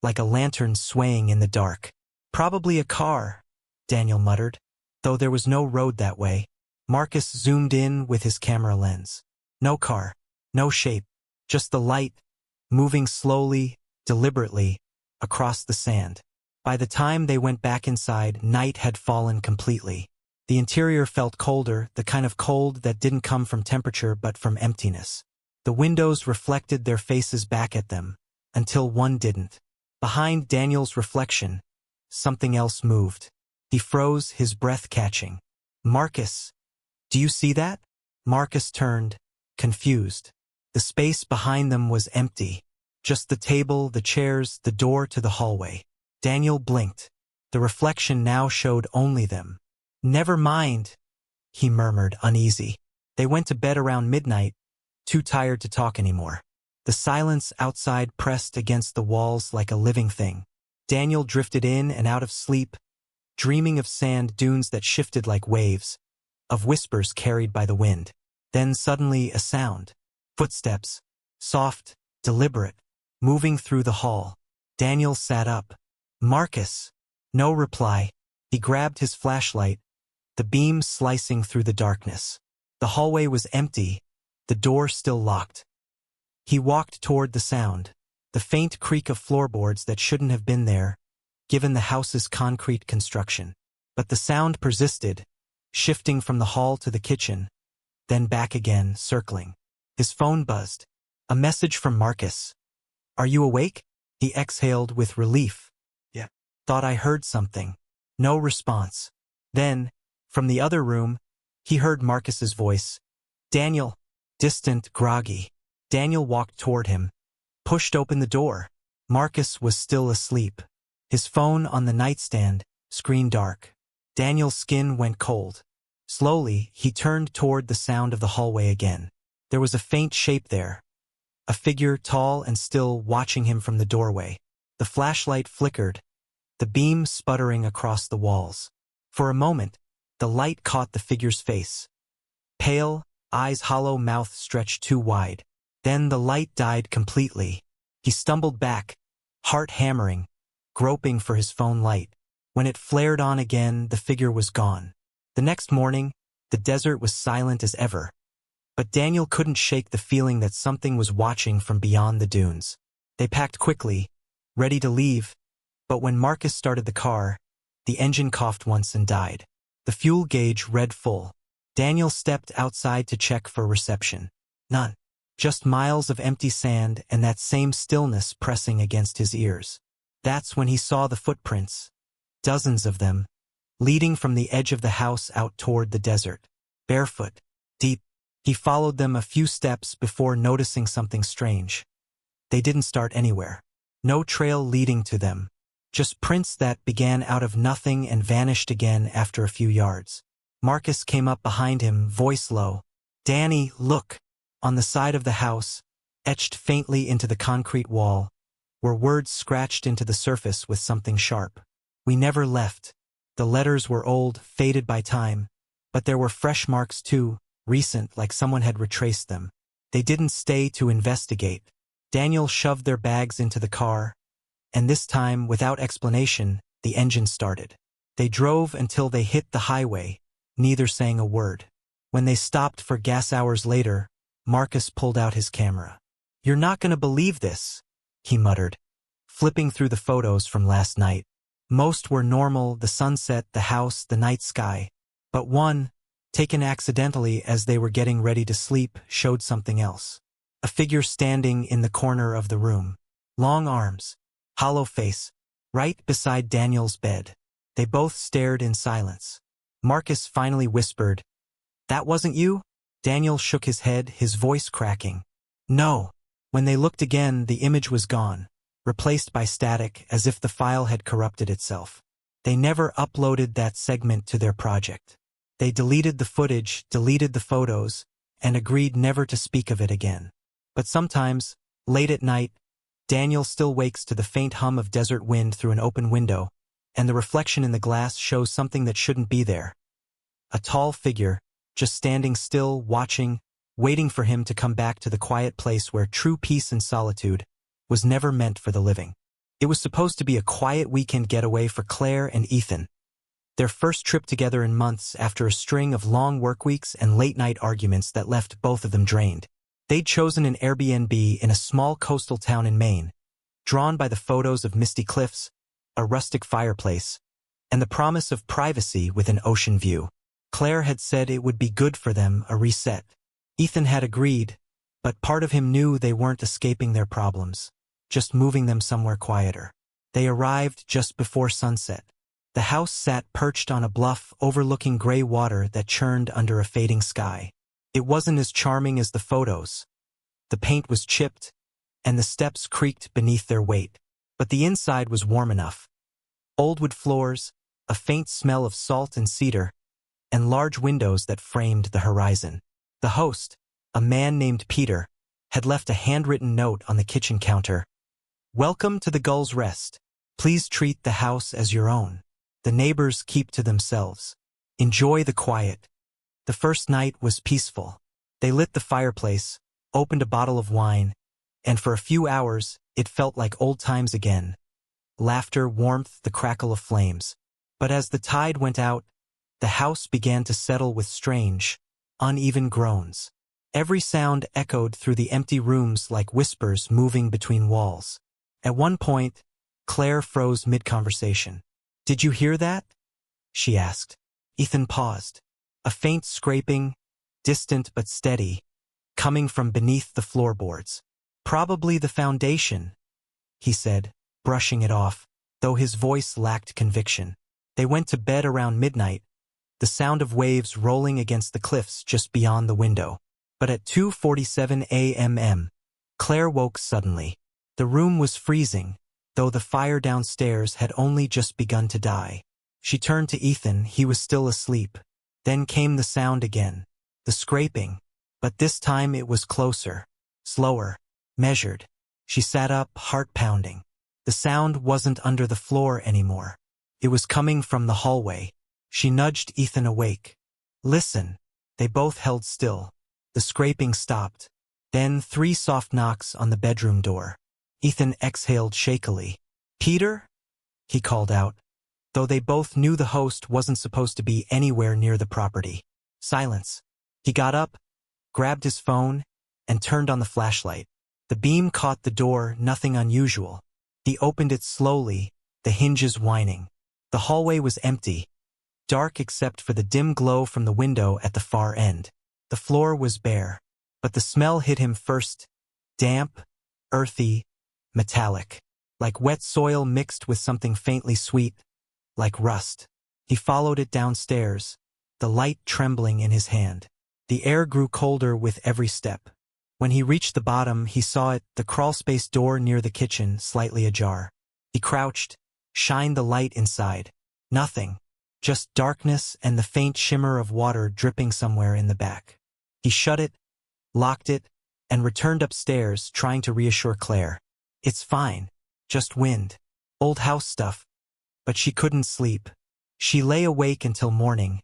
like a lantern swaying in the dark. Probably a car, Daniel muttered, though there was no road that way. Marcus zoomed in with his camera lens. No car, no shape, just the light, moving slowly, deliberately, across the sand. By the time they went back inside, night had fallen completely. The interior felt colder, the kind of cold that didn't come from temperature but from emptiness. The windows reflected their faces back at them, until one didn't. Behind Daniel's reflection, something else moved. He froze, his breath catching. Marcus, do you see that? Marcus turned, confused. The space behind them was empty. Just the table, the chairs, the door to the hallway. Daniel blinked. The reflection now showed only them. Never mind, he murmured, uneasy. They went to bed around midnight, too tired to talk anymore. The silence outside pressed against the walls like a living thing. Daniel drifted in and out of sleep, dreaming of sand dunes that shifted like waves, of whispers carried by the wind. Then suddenly a sound. Footsteps. Soft, deliberate, moving through the hall. Daniel sat up. Marcus. No reply. He grabbed his flashlight, the beam slicing through the darkness. The hallway was empty, the door still locked. He walked toward the sound, the faint creak of floorboards that shouldn't have been there, given the house's concrete construction. But the sound persisted, shifting from the hall to the kitchen, then back again, circling. His phone buzzed. A message from Marcus. Are you awake? He exhaled with relief. Yeah. Thought I heard something. No response. Then, from the other room, he heard Marcus's voice. Daniel. Distant, groggy. Daniel walked toward him, pushed open the door. Marcus was still asleep. His phone on the nightstand, screen dark. Daniel's skin went cold. Slowly, he turned toward the sound of the hallway again. There was a faint shape there. A figure tall and still watching him from the doorway. The flashlight flickered, the beam sputtering across the walls. For a moment, the light caught the figure's face. Pale, eyes hollow, mouth stretched too wide. Then the light died completely. He stumbled back, heart hammering, groping for his phone light. When it flared on again, the figure was gone. The next morning, the desert was silent as ever. But Daniel couldn't shake the feeling that something was watching from beyond the dunes. They packed quickly, ready to leave, but when Marcus started the car, the engine coughed once and died. The fuel gauge read full. Daniel stepped outside to check for reception. None. Just miles of empty sand and that same stillness pressing against his ears. That's when he saw the footprints, dozens of them, leading from the edge of the house out toward the desert. Barefoot, deep. He followed them a few steps before noticing something strange. They didn't start anywhere. No trail leading to them. Just prints that began out of nothing and vanished again after a few yards. Marcus came up behind him, voice low. Danny, look! On the side of the house, etched faintly into the concrete wall, were words scratched into the surface with something sharp. We never left. The letters were old, faded by time, but there were fresh marks too, recent, like someone had retraced them. They didn't stay to investigate. Daniel shoved their bags into the car, and this time, without explanation, the engine started. They drove until they hit the highway, neither saying a word. When they stopped for gas hours later, Marcus pulled out his camera. You're not going to believe this, he muttered, flipping through the photos from last night. Most were normal: the sunset, the house, the night sky. But one, taken accidentally as they were getting ready to sleep, showed something else. A figure standing in the corner of the room. Long arms, hollow face, right beside Daniel's bed. They both stared in silence. Marcus finally whispered, "That wasn't you?" Daniel shook his head, his voice cracking. "No." When they looked again, the image was gone, replaced by static, as if the file had corrupted itself. They never uploaded that segment to their project. They deleted the footage, deleted the photos, and agreed never to speak of it again. But sometimes, late at night, Daniel still wakes to the faint hum of desert wind through an open window, and the reflection in the glass shows something that shouldn't be there. A tall figure, just standing still, watching, waiting for him to come back to the quiet place where true peace and solitude was never meant for the living. It was supposed to be a quiet weekend getaway for Claire and Ethan. Their first trip together in months, after a string of long work weeks and late-night arguments that left both of them drained. They'd chosen an Airbnb in a small coastal town in Maine, drawn by the photos of misty cliffs, a rustic fireplace, and the promise of privacy with an ocean view. Claire had said it would be good for them, a reset. Ethan had agreed, but part of him knew they weren't escaping their problems, just moving them somewhere quieter. They arrived just before sunset. The house sat perched on a bluff overlooking gray water that churned under a fading sky. It wasn't as charming as the photos. The paint was chipped, and the steps creaked beneath their weight. But the inside was warm enough. Old wood floors, a faint smell of salt and cedar, and large windows that framed the horizon. The host, a man named Peter, had left a handwritten note on the kitchen counter. "Welcome to the Gull's Rest. Please treat the house as your own. The neighbors keep to themselves. Enjoy the quiet." The first night was peaceful. They lit the fireplace, opened a bottle of wine, and for a few hours, it felt like old times again. Laughter, warmth, the crackle of flames. But as the tide went out, the house began to settle with strange, uneven groans. Every sound echoed through the empty rooms like whispers moving between walls. At one point, Claire froze mid-conversation. "Did you hear that?" she asked. Ethan paused. A faint scraping, distant but steady, coming from beneath the floorboards. "Probably the foundation," he said, brushing it off, though his voice lacked conviction. They went to bed around midnight, the sound of waves rolling against the cliffs just beyond the window. But at 2:47 a.m., Claire woke suddenly. The room was freezing, though the fire downstairs had only just begun to die. She turned to Ethan. He was still asleep. Then came the sound again, the scraping, but this time it was closer, slower, measured. She sat up, heart pounding. The sound wasn't under the floor anymore. It was coming from the hallway. She nudged Ethan awake. "Listen." They both held still. The scraping stopped. Then 3 soft knocks on the bedroom door. Ethan exhaled shakily. "Peter?" he called out, though they both knew the host wasn't supposed to be anywhere near the property. Silence. He got up, grabbed his phone, and turned on the flashlight. The beam caught the door, nothing unusual. He opened it slowly, the hinges whining. The hallway was empty, dark except for the dim glow from the window at the far end. The floor was bare, but the smell hit him first, damp, earthy, metallic, like wet soil mixed with something faintly sweet, like rust. He followed it downstairs, the light trembling in his hand. The air grew colder with every step. When he reached the bottom, he saw it, the crawlspace door near the kitchen, slightly ajar. He crouched, shined the light inside. Nothing, just darkness and the faint shimmer of water dripping somewhere in the back. He shut it, locked it, and returned upstairs, trying to reassure Claire. "It's fine, just wind, old house stuff." But she couldn't sleep. She lay awake until morning,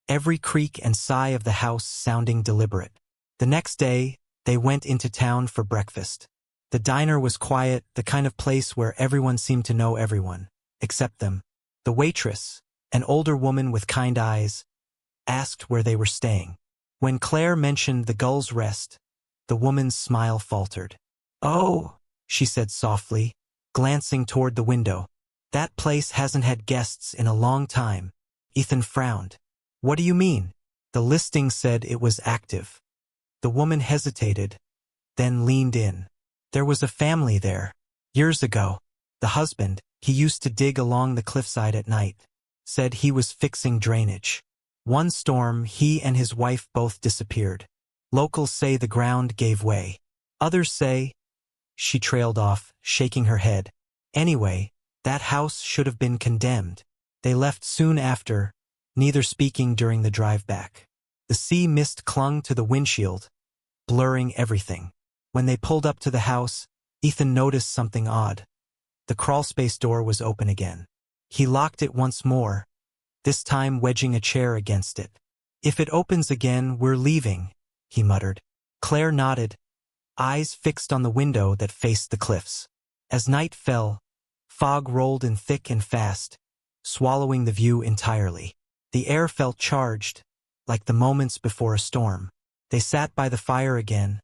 every creak and sigh of the house sounding deliberate. The next day, they went into town for breakfast. The diner was quiet, the kind of place where everyone seemed to know everyone, except them. The waitress, an older woman with kind eyes, asked where they were staying. When Claire mentioned the Gull's Rest, the woman's smile faltered. "Oh," she said softly, glancing toward the window. That place hasn't had guests in a long time. Ethan frowned. What do you mean? The listing said it was active. The woman hesitated, then leaned in. There was a family there. Years ago. The husband, he used to dig along the cliffside at night, said he was fixing drainage. One storm, he and his wife both disappeared. Locals say the ground gave way. Others say... She trailed off, shaking her head. Anyway, that house should have been condemned. They left soon after, neither speaking during the drive back. The sea mist clung to the windshield, blurring everything. When they pulled up to the house, Ethan noticed something odd. The crawlspace door was open again. He locked it once more, this time wedging a chair against it. If it opens again, we're leaving, he muttered. Claire nodded, eyes fixed on the window that faced the cliffs. As night fell, fog rolled in thick and fast, swallowing the view entirely. The air felt charged, like the moments before a storm. They sat by the fire again,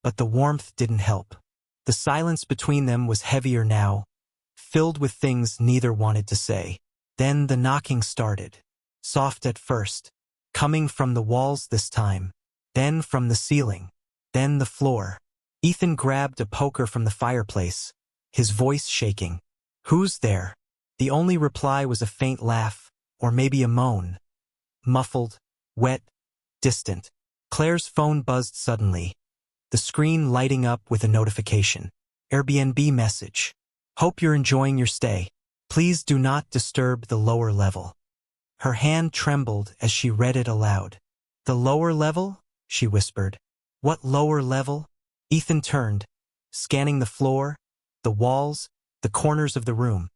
but the warmth didn't help. The silence between them was heavier now, filled with things neither wanted to say. Then the knocking started, soft at first, coming from the walls this time, then from the ceiling, then the floor. Ethan grabbed a poker from the fireplace, his voice shaking. Who's there? The only reply was a faint laugh, or maybe a moan. Muffled, wet, distant. Claire's phone buzzed suddenly, the screen lighting up with a notification. Airbnb message. Hope you're enjoying your stay. Please do not disturb the lower level. Her hand trembled as she read it aloud. The lower level? She whispered. What lower level? Ethan turned, scanning the floor, the walls, the corners of the room,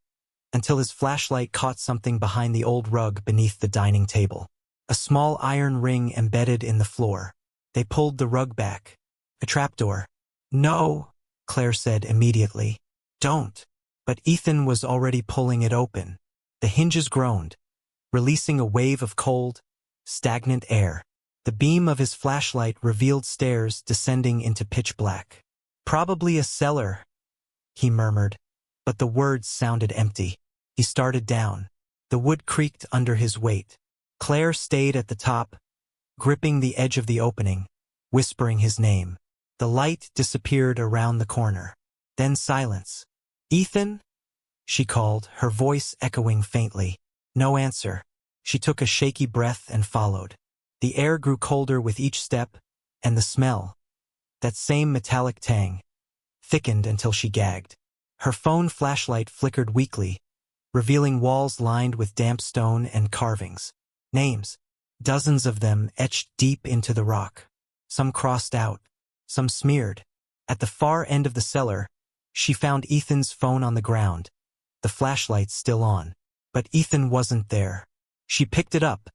until his flashlight caught something behind the old rug beneath the dining table. A small iron ring embedded in the floor. They pulled the rug back. A trapdoor. No, Claire said immediately. Don't. But Ethan was already pulling it open. The hinges groaned, releasing a wave of cold, stagnant air. The beam of his flashlight revealed stairs descending into pitch black. Probably a cellar, he murmured, but the words sounded empty. He started down. The wood creaked under his weight. Claire stayed at the top, gripping the edge of the opening, whispering his name. The light disappeared around the corner. Then silence. Ethan? She called, her voice echoing faintly. No answer. She took a shaky breath and followed. The air grew colder with each step, and the smell, that same metallic tang, thickened until she gagged. Her phone flashlight flickered weakly, revealing walls lined with damp stone and carvings. Names, dozens of them etched deep into the rock. Some crossed out, some smeared. At the far end of the cellar, she found Ethan's phone on the ground, the flashlight still on. But Ethan wasn't there. She picked it up.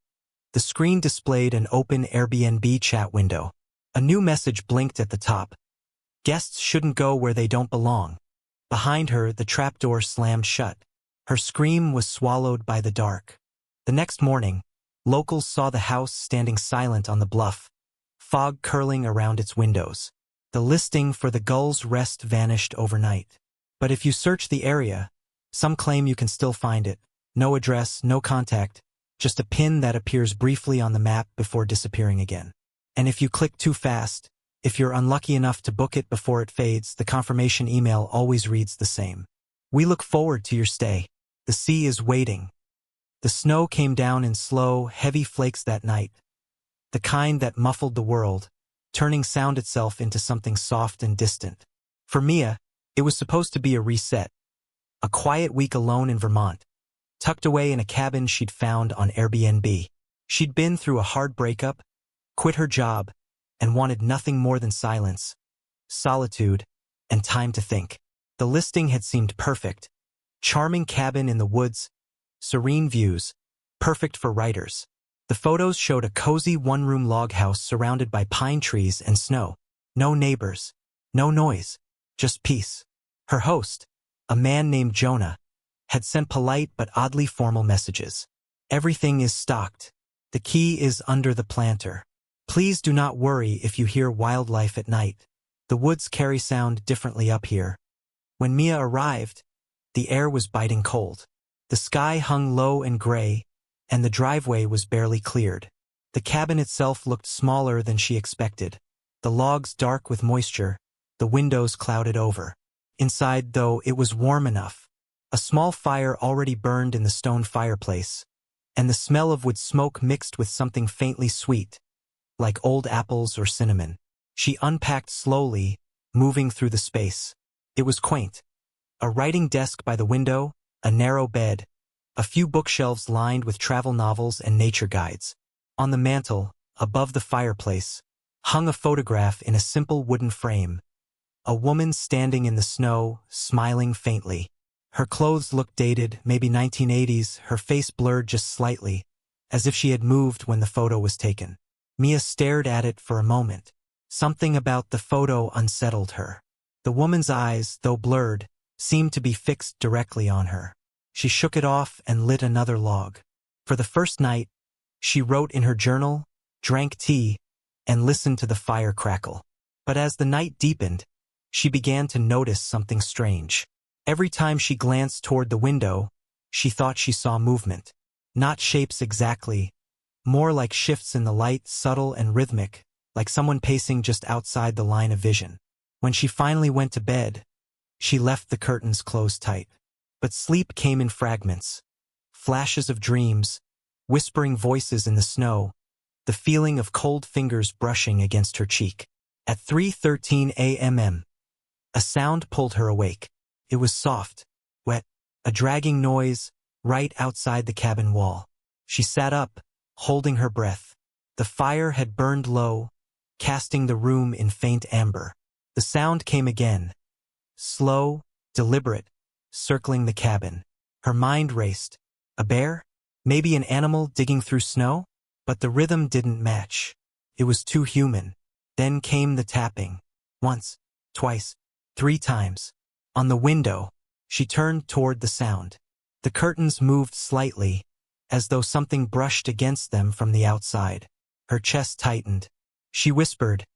The screen displayed an open Airbnb chat window. A new message blinked at the top. Guests shouldn't go where they don't belong. Behind her, the trapdoor slammed shut. Her scream was swallowed by the dark. The next morning, locals saw the house standing silent on the bluff, fog curling around its windows. The listing for the Gull's Rest vanished overnight. But if you search the area, some claim you can still find it. No address, no contact, just a pin that appears briefly on the map before disappearing again. And if you click too fast, if you're unlucky enough to book it before it fades, the confirmation email always reads the same. We look forward to your stay. The sea is waiting. The snow came down in slow, heavy flakes that night, the kind that muffled the world, turning sound itself into something soft and distant. For Mia, it was supposed to be a reset, a quiet week alone in Vermont, tucked away in a cabin she'd found on Airbnb. She'd been through a hard breakup, quit her job, and wanted nothing more than silence, solitude, and time to think. The listing had seemed perfect. Charming cabin in the woods, serene views, perfect for writers. The photos showed a cozy one-room log house surrounded by pine trees and snow. No neighbors, no noise, just peace. Her host, a man named Jonah, had sent polite but oddly formal messages. Everything is stocked. The key is under the planter. Please do not worry if you hear wildlife at night. The woods carry sound differently up here. When Mia arrived, the air was biting cold. The sky hung low and gray, and the driveway was barely cleared. The cabin itself looked smaller than she expected. The logs dark with moisture, the windows clouded over. Inside, though, it was warm enough. A small fire already burned in the stone fireplace, and the smell of wood smoke mixed with something faintly sweet, like old apples or cinnamon. She unpacked slowly, moving through the space. It was quaint. A writing desk by the window, a narrow bed, a few bookshelves lined with travel novels and nature guides. On the mantel, above the fireplace, hung a photograph in a simple wooden frame. A woman standing in the snow, smiling faintly. Her clothes looked dated, maybe 1980s, her face blurred just slightly, as if she had moved when the photo was taken. Mia stared at it for a moment. Something about the photo unsettled her. The woman's eyes, though blurred, seemed to be fixed directly on her. She shook it off and lit another log. For the first night, she wrote in her journal, drank tea, and listened to the fire crackle. But as the night deepened, she began to notice something strange. Every time she glanced toward the window, she thought she saw movement. Not shapes exactly, more like shifts in the light, subtle and rhythmic, like someone pacing just outside the line of vision. When she finally went to bed, she left the curtains closed tight. But sleep came in fragments. Flashes of dreams, whispering voices in the snow, the feeling of cold fingers brushing against her cheek. At 3:13 a.m., a sound pulled her awake. It was soft, wet, a dragging noise right outside the cabin wall. She sat up, holding her breath. The fire had burned low, casting the room in faint amber. The sound came again, slow, deliberate, circling the cabin. Her mind raced. A bear? Maybe an animal digging through snow? But the rhythm didn't match. It was too human. Then came the tapping. Once, twice, 3 times. On the window, she turned toward the sound. The curtains moved slightly, as though something brushed against them from the outside. Her chest tightened. She whispered,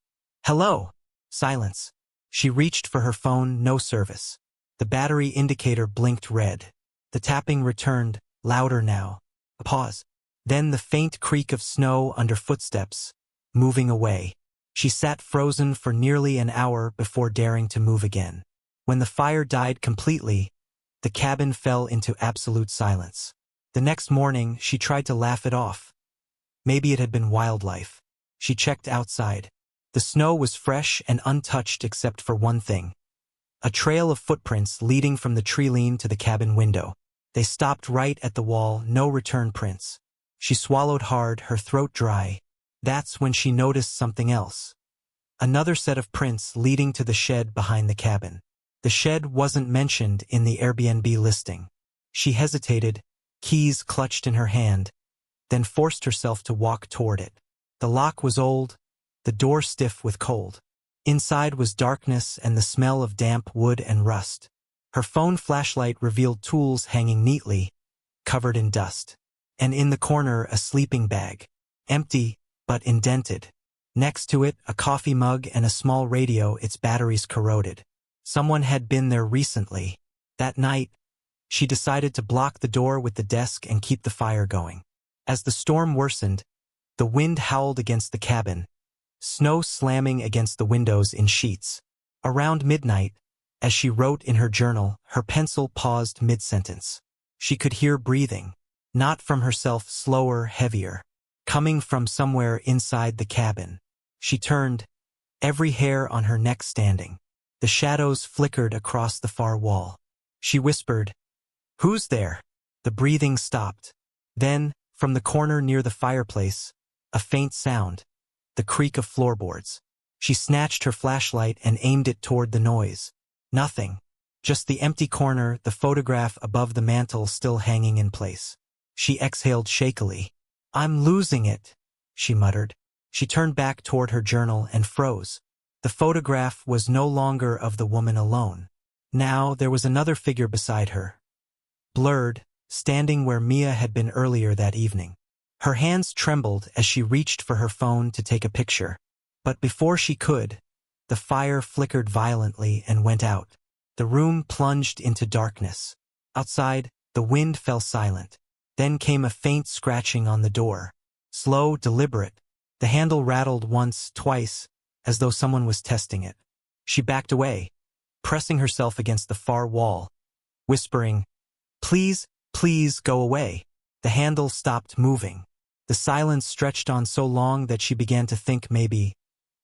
"Hello." Silence. She reached for her phone, no service. The battery indicator blinked red. The tapping returned, louder now. A pause. Then the faint creak of snow under footsteps, moving away. She sat frozen for nearly an hour before daring to move again. When the fire died completely, the cabin fell into absolute silence. The next morning, she tried to laugh it off. Maybe it had been wildlife. She checked outside. The snow was fresh and untouched except for one thing. A trail of footprints leading from the tree lean to the cabin window. They stopped right at the wall, no return prints. She swallowed hard, her throat dry. That's when she noticed something else. Another set of prints leading to the shed behind the cabin. The shed wasn't mentioned in the Airbnb listing. She hesitated, keys clutched in her hand, then forced herself to walk toward it. The lock was old, the door stiff with cold. Inside was darkness and the smell of damp wood and rust. Her phone flashlight revealed tools hanging neatly, covered in dust. And in the corner, a sleeping bag. Empty, but indented. Next to it, a coffee mug and a small radio, its batteries corroded. Someone had been there recently. That night, she decided to block the door with the desk and keep the fire going. As the storm worsened, the wind howled against the cabin, snow slamming against the windows in sheets. Around midnight, as she wrote in her journal, her pencil paused mid-sentence. She could hear breathing, not from herself, slower, heavier, coming from somewhere inside the cabin. She turned, every hair on her neck standing. The shadows flickered across the far wall. She whispered, "Who's there?" The breathing stopped. Then, from the corner near the fireplace, a faint sound, the creak of floorboards. She snatched her flashlight and aimed it toward the noise. Nothing. Just the empty corner, the photograph above the mantel still hanging in place. She exhaled shakily. "I'm losing it," she muttered. She turned back toward her journal and froze. The photograph was no longer of the woman alone. Now there was another figure beside her, blurred, standing where Mia had been earlier that evening. Her hands trembled as she reached for her phone to take a picture. But before she could, the fire flickered violently and went out. The room plunged into darkness. Outside, The wind fell silent. Then came a faint scratching on the door. Slow, deliberate. The handle rattled once, twice, as though someone was testing it. She backed away, pressing herself against the far wall, whispering, "Please, please go away." The handle stopped moving. The silence stretched on so long that she began to think maybe,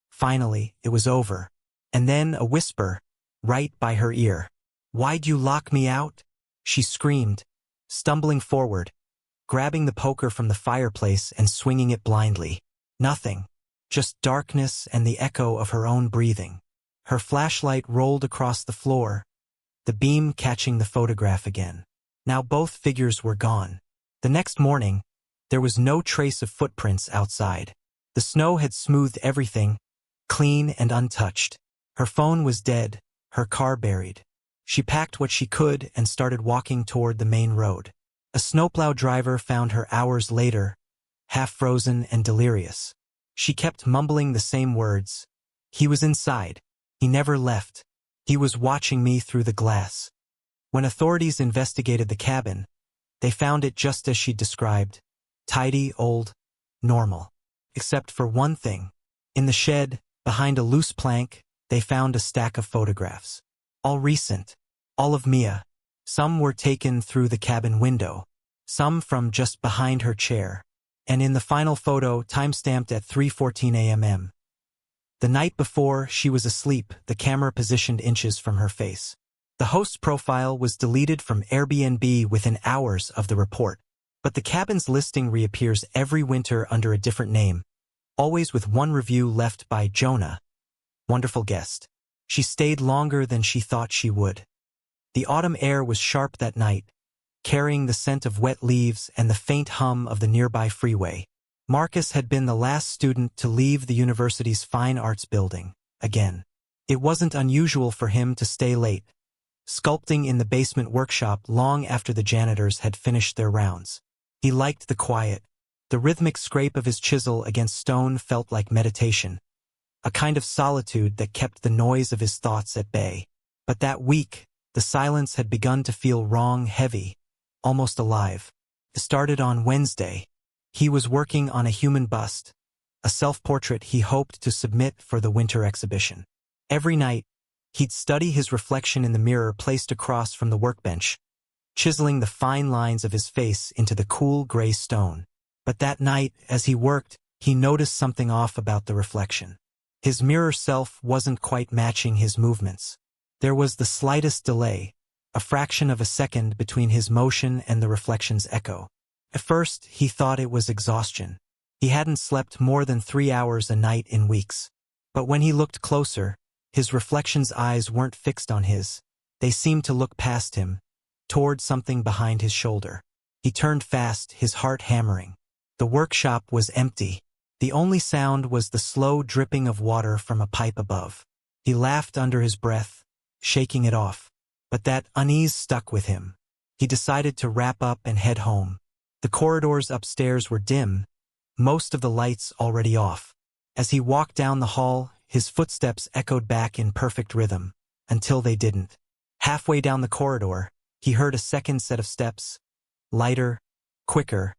finally, it was over. And then a whisper, right by her ear. "Why'd you lock me out?" She screamed, stumbling forward, grabbing the poker from the fireplace and swinging it blindly. Nothing, just darkness and the echo of her own breathing. Her flashlight rolled across the floor, the beam catching the photograph again. Now both figures were gone. The next morning, there was no trace of footprints outside. The snow had smoothed everything, clean and untouched. Her phone was dead, her car buried. She packed what she could and started walking toward the main road. A snowplow driver found her hours later, half frozen and delirious. She kept mumbling the same words. "He was inside. He never left. He was watching me through the glass." When authorities investigated the cabin, they found it just as she described. Tidy, old, normal. Except for one thing. In the shed, behind a loose plank, they found a stack of photographs. All recent. All of Mia. Some were taken through the cabin window. Some from just behind her chair. And in the final photo, timestamped at 3:14 a.m. The night before, she was asleep, the camera positioned inches from her face. The host's profile was deleted from Airbnb within hours of the report. But the cabin's listing reappears every winter under a different name, always with one review left by Jonah. Wonderful guest. She stayed longer than she thought she would. The autumn air was sharp that night, carrying the scent of wet leaves and the faint hum of the nearby freeway. Marcus had been the last student to leave the university's fine arts building, again. It wasn't unusual for him to stay late, sculpting in the basement workshop long after the janitors had finished their rounds. He liked the quiet. The rhythmic scrape of his chisel against stone felt like meditation, a kind of solitude that kept the noise of his thoughts at bay. But that week, the silence had begun to feel wrong, heavy, almost alive. It started on Wednesday. He was working on a human bust, a self-portrait he hoped to submit for the winter exhibition. Every night, he'd study his reflection in the mirror placed across from the workbench, chiseling the fine lines of his face into the cool gray stone. But that night, as he worked, he noticed something off about the reflection. His mirror self wasn't quite matching his movements. There was the slightest delay, a fraction of a second between his motion and the reflection's echo. At first, he thought it was exhaustion. He hadn't slept more than 3 hours a night in weeks. But when he looked closer, his reflection's eyes weren't fixed on his. They seemed to look past him, toward something behind his shoulder. He turned fast, his heart hammering. The workshop was empty. The only sound was the slow dripping of water from a pipe above. He laughed under his breath, shaking it off. But that unease stuck with him. He decided to wrap up and head home. The corridors upstairs were dim, most of the lights already off. As he walked down the hall, his footsteps echoed back in perfect rhythm, until they didn't. Halfway down the corridor, he heard a second set of steps, lighter, quicker,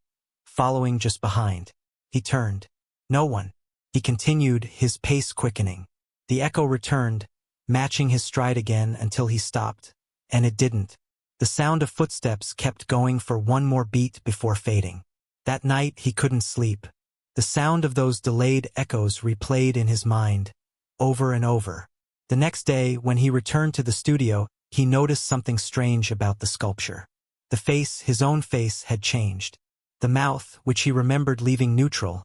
following just behind. He turned. No one. He continued, his pace quickening. The echo returned, matching his stride again until he stopped. And it didn't. The sound of footsteps kept going for one more beat before fading. That night he couldn't sleep. The sound of those delayed echoes replayed in his mind, over and over. The next day, when he returned to the studio, he noticed something strange about the sculpture. The face, his own face, had changed. The mouth, which he remembered leaving neutral,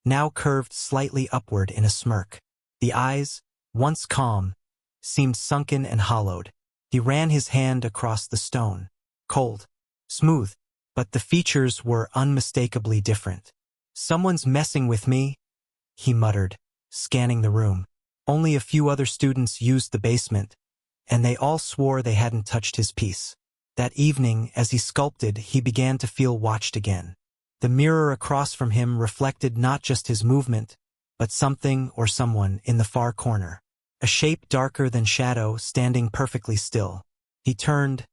now curved slightly upward in a smirk. The eyes, once calm, seemed sunken and hollowed. He ran his hand across the stone. Cold. Smooth. But the features were unmistakably different. "Someone's messing with me," he muttered, scanning the room. Only a few other students used the basement, and they all swore they hadn't touched his piece. That evening, as he sculpted, he began to feel watched again. The mirror across from him reflected not just his movement, but something or someone in the far corner. A shape darker than shadow, standing perfectly still. He turned,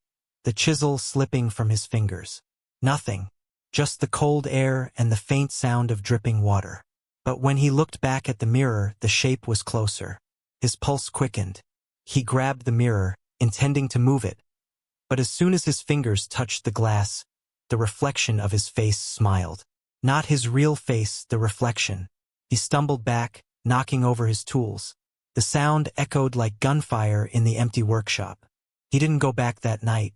the chisel slipping from his fingers. Nothing. Just the cold air and the faint sound of dripping water. But when he looked back at the mirror, the shape was closer. His pulse quickened. He grabbed the mirror, intending to move it. But as soon as his fingers touched the glass, the reflection of his face smiled. Not his real face, the reflection. He stumbled back, knocking over his tools. The sound echoed like gunfire in the empty workshop. He didn't go back that night,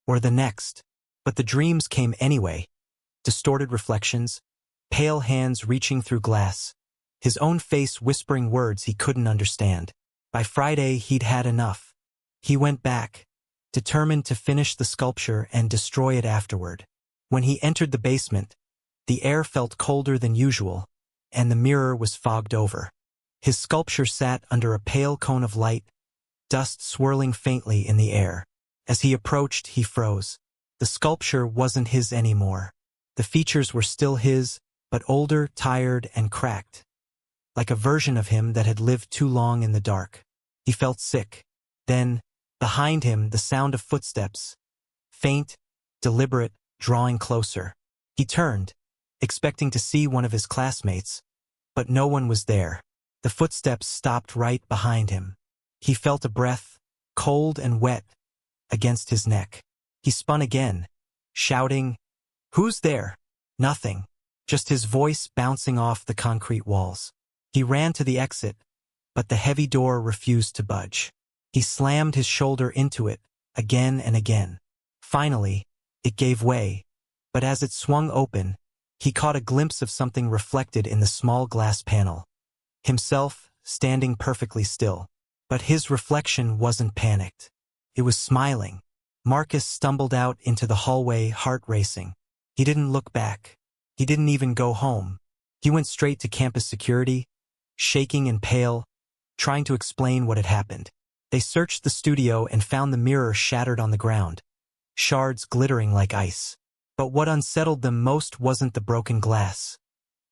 or the next, but the dreams came anyway. Distorted reflections, pale hands reaching through glass, his own face whispering words he couldn't understand. By Friday, he'd had enough. He went back, determined to finish the sculpture and destroy it afterward. When he entered the basement, the air felt colder than usual, and the mirror was fogged over. His sculpture sat under a pale cone of light, dust swirling faintly in the air. As he approached, he froze. The sculpture wasn't his anymore. The features were still his, but older, tired, and cracked. Like a version of him that had lived too long in the dark. He felt sick. Then, behind him, the sound of footsteps. Faint, deliberate, drawing closer. He turned, expecting to see one of his classmates, but no one was there. The footsteps stopped right behind him. He felt a breath, cold and wet, against his neck. He spun again, shouting, "Who's there?" Nothing, just his voice bouncing off the concrete walls. He ran to the exit, but the heavy door refused to budge. He slammed his shoulder into it, again and again. Finally, it gave way, but as it swung open, he caught a glimpse of something reflected in the small glass panel. Himself, standing perfectly still. But his reflection wasn't panicked. It was smiling. Marcus stumbled out into the hallway, heart racing. He didn't look back. He didn't even go home. He went straight to campus security, shaking and pale, trying to explain what had happened. They searched the studio and found the mirror shattered on the ground, shards glittering like ice. But what unsettled them most wasn't the broken glass.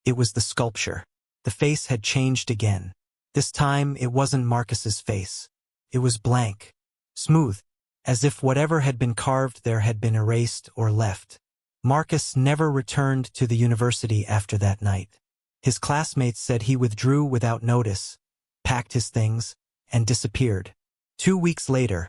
It was the sculpture. The face had changed again. This time, it wasn't Marcus's face. It was blank, smooth, as if whatever had been carved there had been erased or left. Marcus never returned to the university after that night. His classmates said he withdrew without notice, packed his things, and disappeared. 2 weeks later,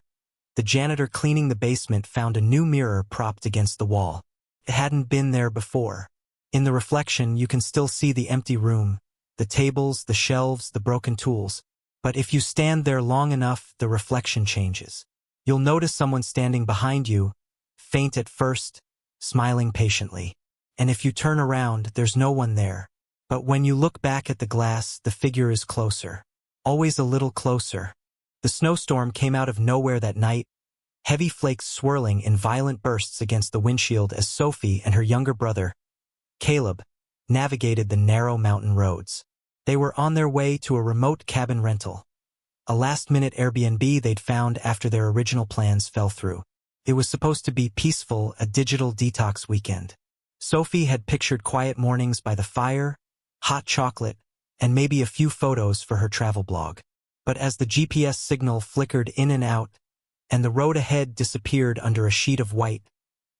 the janitor cleaning the basement found a new mirror propped against the wall. It hadn't been there before. In the reflection, you can still see the empty room, the tables, the shelves, the broken tools. But if you stand there long enough, the reflection changes. You'll notice someone standing behind you, faint at first, smiling patiently. And if you turn around, there's no one there. But when you look back at the glass, the figure is closer. Always a little closer. The snowstorm came out of nowhere that night, heavy flakes swirling in violent bursts against the windshield as Sophie and her younger brother, Caleb, navigated the narrow mountain roads. They were on their way to a remote cabin rental, a last-minute Airbnb they'd found after their original plans fell through. It was supposed to be peaceful, a digital detox weekend. Sophie had pictured quiet mornings by the fire, hot chocolate, and maybe a few photos for her travel blog. But as the GPS signal flickered in and out, and the road ahead disappeared under a sheet of white,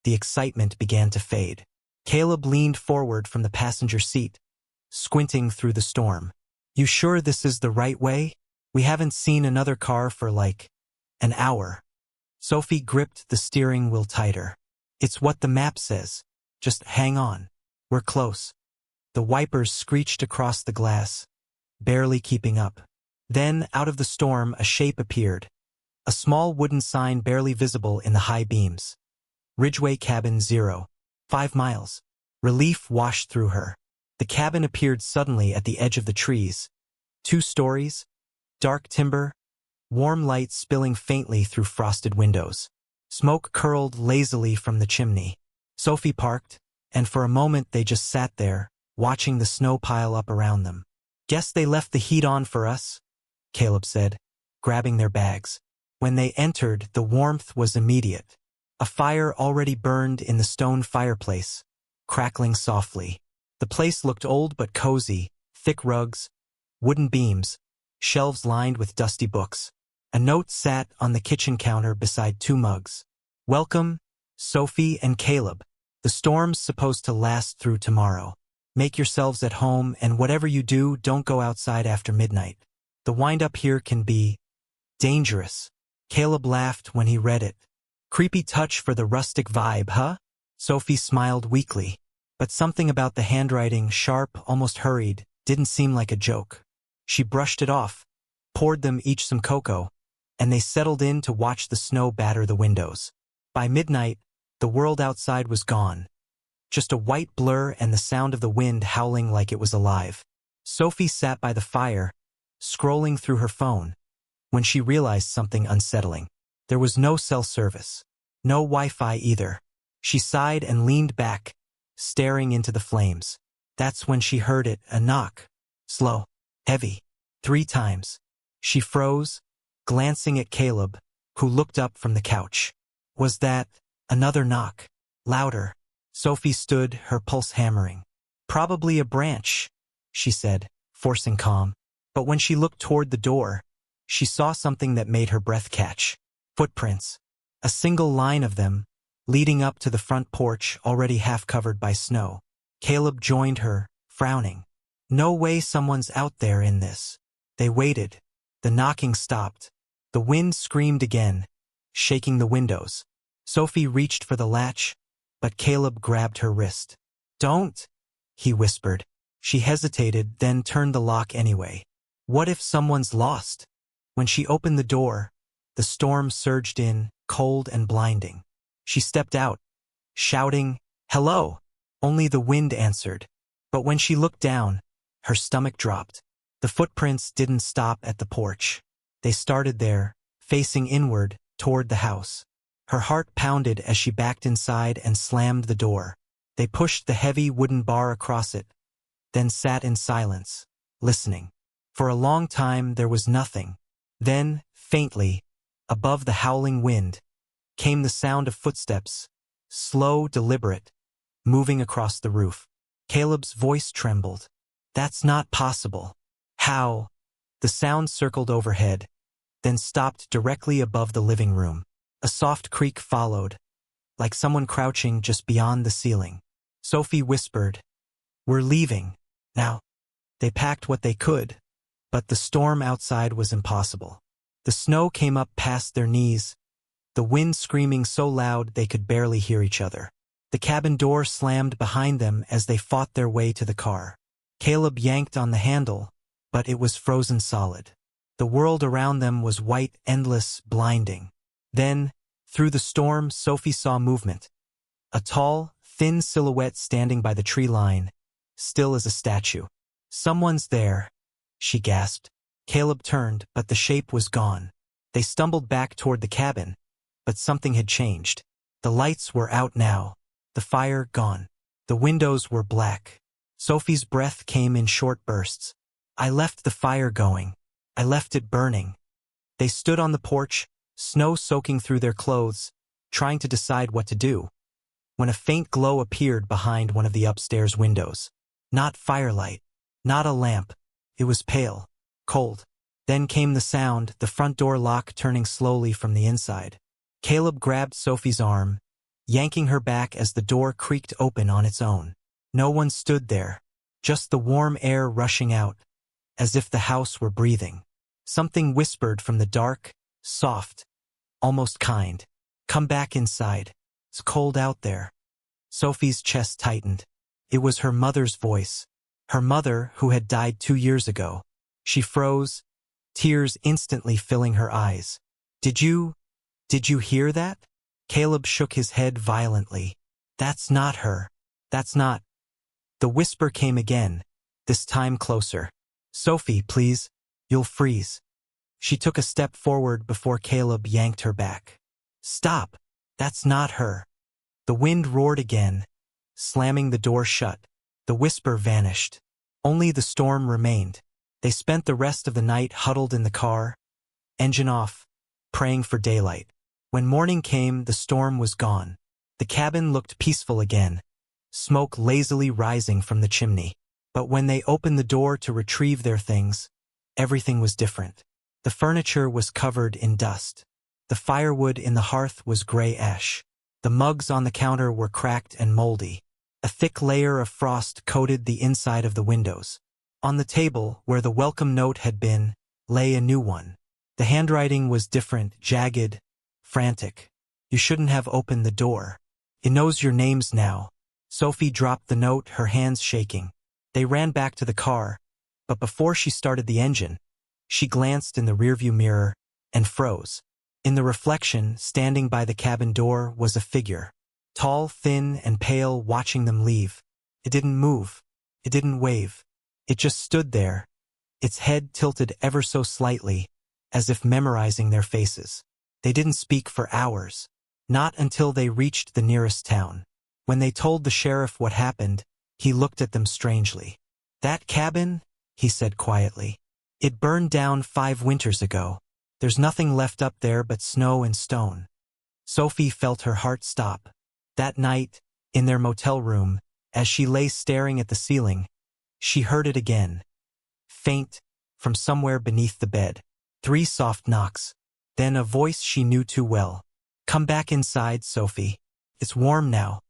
the excitement began to fade. Caleb leaned forward from the passenger seat, squinting through the storm. "You sure this is the right way? We haven't seen another car for like an hour." Sophie gripped the steering wheel tighter. "It's what the map says. Just hang on. We're close." The wipers screeched across the glass, barely keeping up. Then, out of the storm, a shape appeared. A small wooden sign barely visible in the high beams. Ridgeway Cabin 0. 5 miles. Relief washed through her. The cabin appeared suddenly at the edge of the trees. 2 stories, dark timber, warm light spilling faintly through frosted windows. Smoke curled lazily from the chimney. Sophie parked, and for a moment they just sat there, watching the snow pile up around them. "Guess they left the heat on for us," Caleb said, grabbing their bags. When they entered, the warmth was immediate. A fire already burned in the stone fireplace, crackling softly. The place looked old but cozy, thick rugs, wooden beams, shelves lined with dusty books. A note sat on the kitchen counter beside 2 mugs. Welcome, Sophie and Caleb. The storm's supposed to last through tomorrow. Make yourselves at home, and whatever you do, don't go outside after midnight. The wind-up here can be dangerous. Caleb laughed when he read it. Creepy touch for the rustic vibe, huh? Sophie smiled weakly. But something about the handwriting, sharp, almost hurried, didn't seem like a joke. She brushed it off, poured them each some cocoa, and they settled in to watch the snow batter the windows. By midnight, the world outside was gone. Just a white blur and the sound of the wind howling like it was alive. Sophie sat by the fire, scrolling through her phone, when she realized something unsettling. There was no cell service. No Wi-Fi either. She sighed and leaned back, staring into the flames. That's when she heard it, a knock. Slow, heavy, 3 times. She froze, glancing at Caleb, who looked up from the couch. Was that another knock? Louder. Sophie stood, her pulse hammering. Probably a branch, she said, forcing calm. But when she looked toward the door, she saw something that made her breath catch. Footprints. A single line of them, leading up to the front porch already half covered by snow. Caleb joined her, frowning. No way someone's out there in this. They waited. The knocking stopped. The wind screamed again, shaking the windows. Sophie reached for the latch, but Caleb grabbed her wrist. Don't, he whispered. She hesitated, then turned the lock anyway. What if someone's lost? When she opened the door, the storm surged in, cold and blinding. She stepped out, shouting, "Hello!" Only the wind answered. But when she looked down, her stomach dropped. The footprints didn't stop at the porch. They started there, facing inward, toward the house. Her heart pounded as she backed inside and slammed the door. They pushed the heavy wooden bar across it, then sat in silence, listening. For a long time there was nothing. Then, faintly, above the howling wind, came the sound of footsteps, slow, deliberate, moving across the roof. Caleb's voice trembled. That's not possible. How? The sound circled overhead, then stopped directly above the living room. A soft creak followed, like someone crouching just beyond the ceiling. Sophie whispered, "We're leaving, now." They packed what they could, but the storm outside was impossible. The snow came up past their knees, the wind screaming so loud they could barely hear each other. The cabin door slammed behind them as they fought their way to the car. Caleb yanked on the handle, but it was frozen solid. The world around them was white, endless, blinding. Then, through the storm, Sophie saw movement. A tall, thin silhouette standing by the tree line, still as a statue. "Someone's there," she gasped. Caleb turned, but the shape was gone. They stumbled back toward the cabin, but something had changed. The lights were out now, the fire gone. The windows were black. Sophie's breath came in short bursts. "I left the fire going. I left it burning." They stood on the porch, snow soaking through their clothes, trying to decide what to do, when a faint glow appeared behind one of the upstairs windows. Not firelight, not a lamp. It was pale, cold. Then came the sound, the front door lock turning slowly from the inside. Caleb grabbed Sophie's arm, yanking her back as the door creaked open on its own. No one stood there, just the warm air rushing out, as if the house were breathing. Something whispered from the dark, soft, almost kind. "Come back inside. It's cold out there." Sophie's chest tightened. It was her mother's voice. Her mother, who had died 2 years ago. She froze, tears instantly filling her eyes. Did you hear that?" Caleb shook his head violently. "That's not her. That's not." The whisper came again, this time closer. "Sophie, please. You'll freeze." She took a step forward before Caleb yanked her back. "Stop. That's not her." The wind roared again, slamming the door shut. The whisper vanished. Only the storm remained. They spent the rest of the night huddled in the car, engine off, praying for daylight. When morning came, the storm was gone. The cabin looked peaceful again, smoke lazily rising from the chimney. But when they opened the door to retrieve their things, everything was different. The furniture was covered in dust. The firewood in the hearth was gray ash. The mugs on the counter were cracked and moldy. A thick layer of frost coated the inside of the windows. On the table, where the welcome note had been, lay a new one. The handwriting was different, jagged, frantic. You shouldn't have opened the door. It knows your names now. Sophie dropped the note, her hands shaking. They ran back to the car, but before she started the engine, she glanced in the rearview mirror and froze. In the reflection, standing by the cabin door, was a figure. Tall, thin, and pale, watching them leave. It didn't move. It didn't wave. It just stood there, its head tilted ever so slightly, as if memorizing their faces. They didn't speak for hours. Not until they reached the nearest town. When they told the sheriff what happened, he looked at them strangely. "That cabin?" he said quietly. "It burned down 5 winters ago. There's nothing left up there but snow and stone." Sophie felt her heart stop. That night, in their motel room, as she lay staring at the ceiling, she heard it again. Faint, from somewhere beneath the bed. 3 soft knocks. Then a voice she knew too well. "Come back inside, Sophie. It's warm now."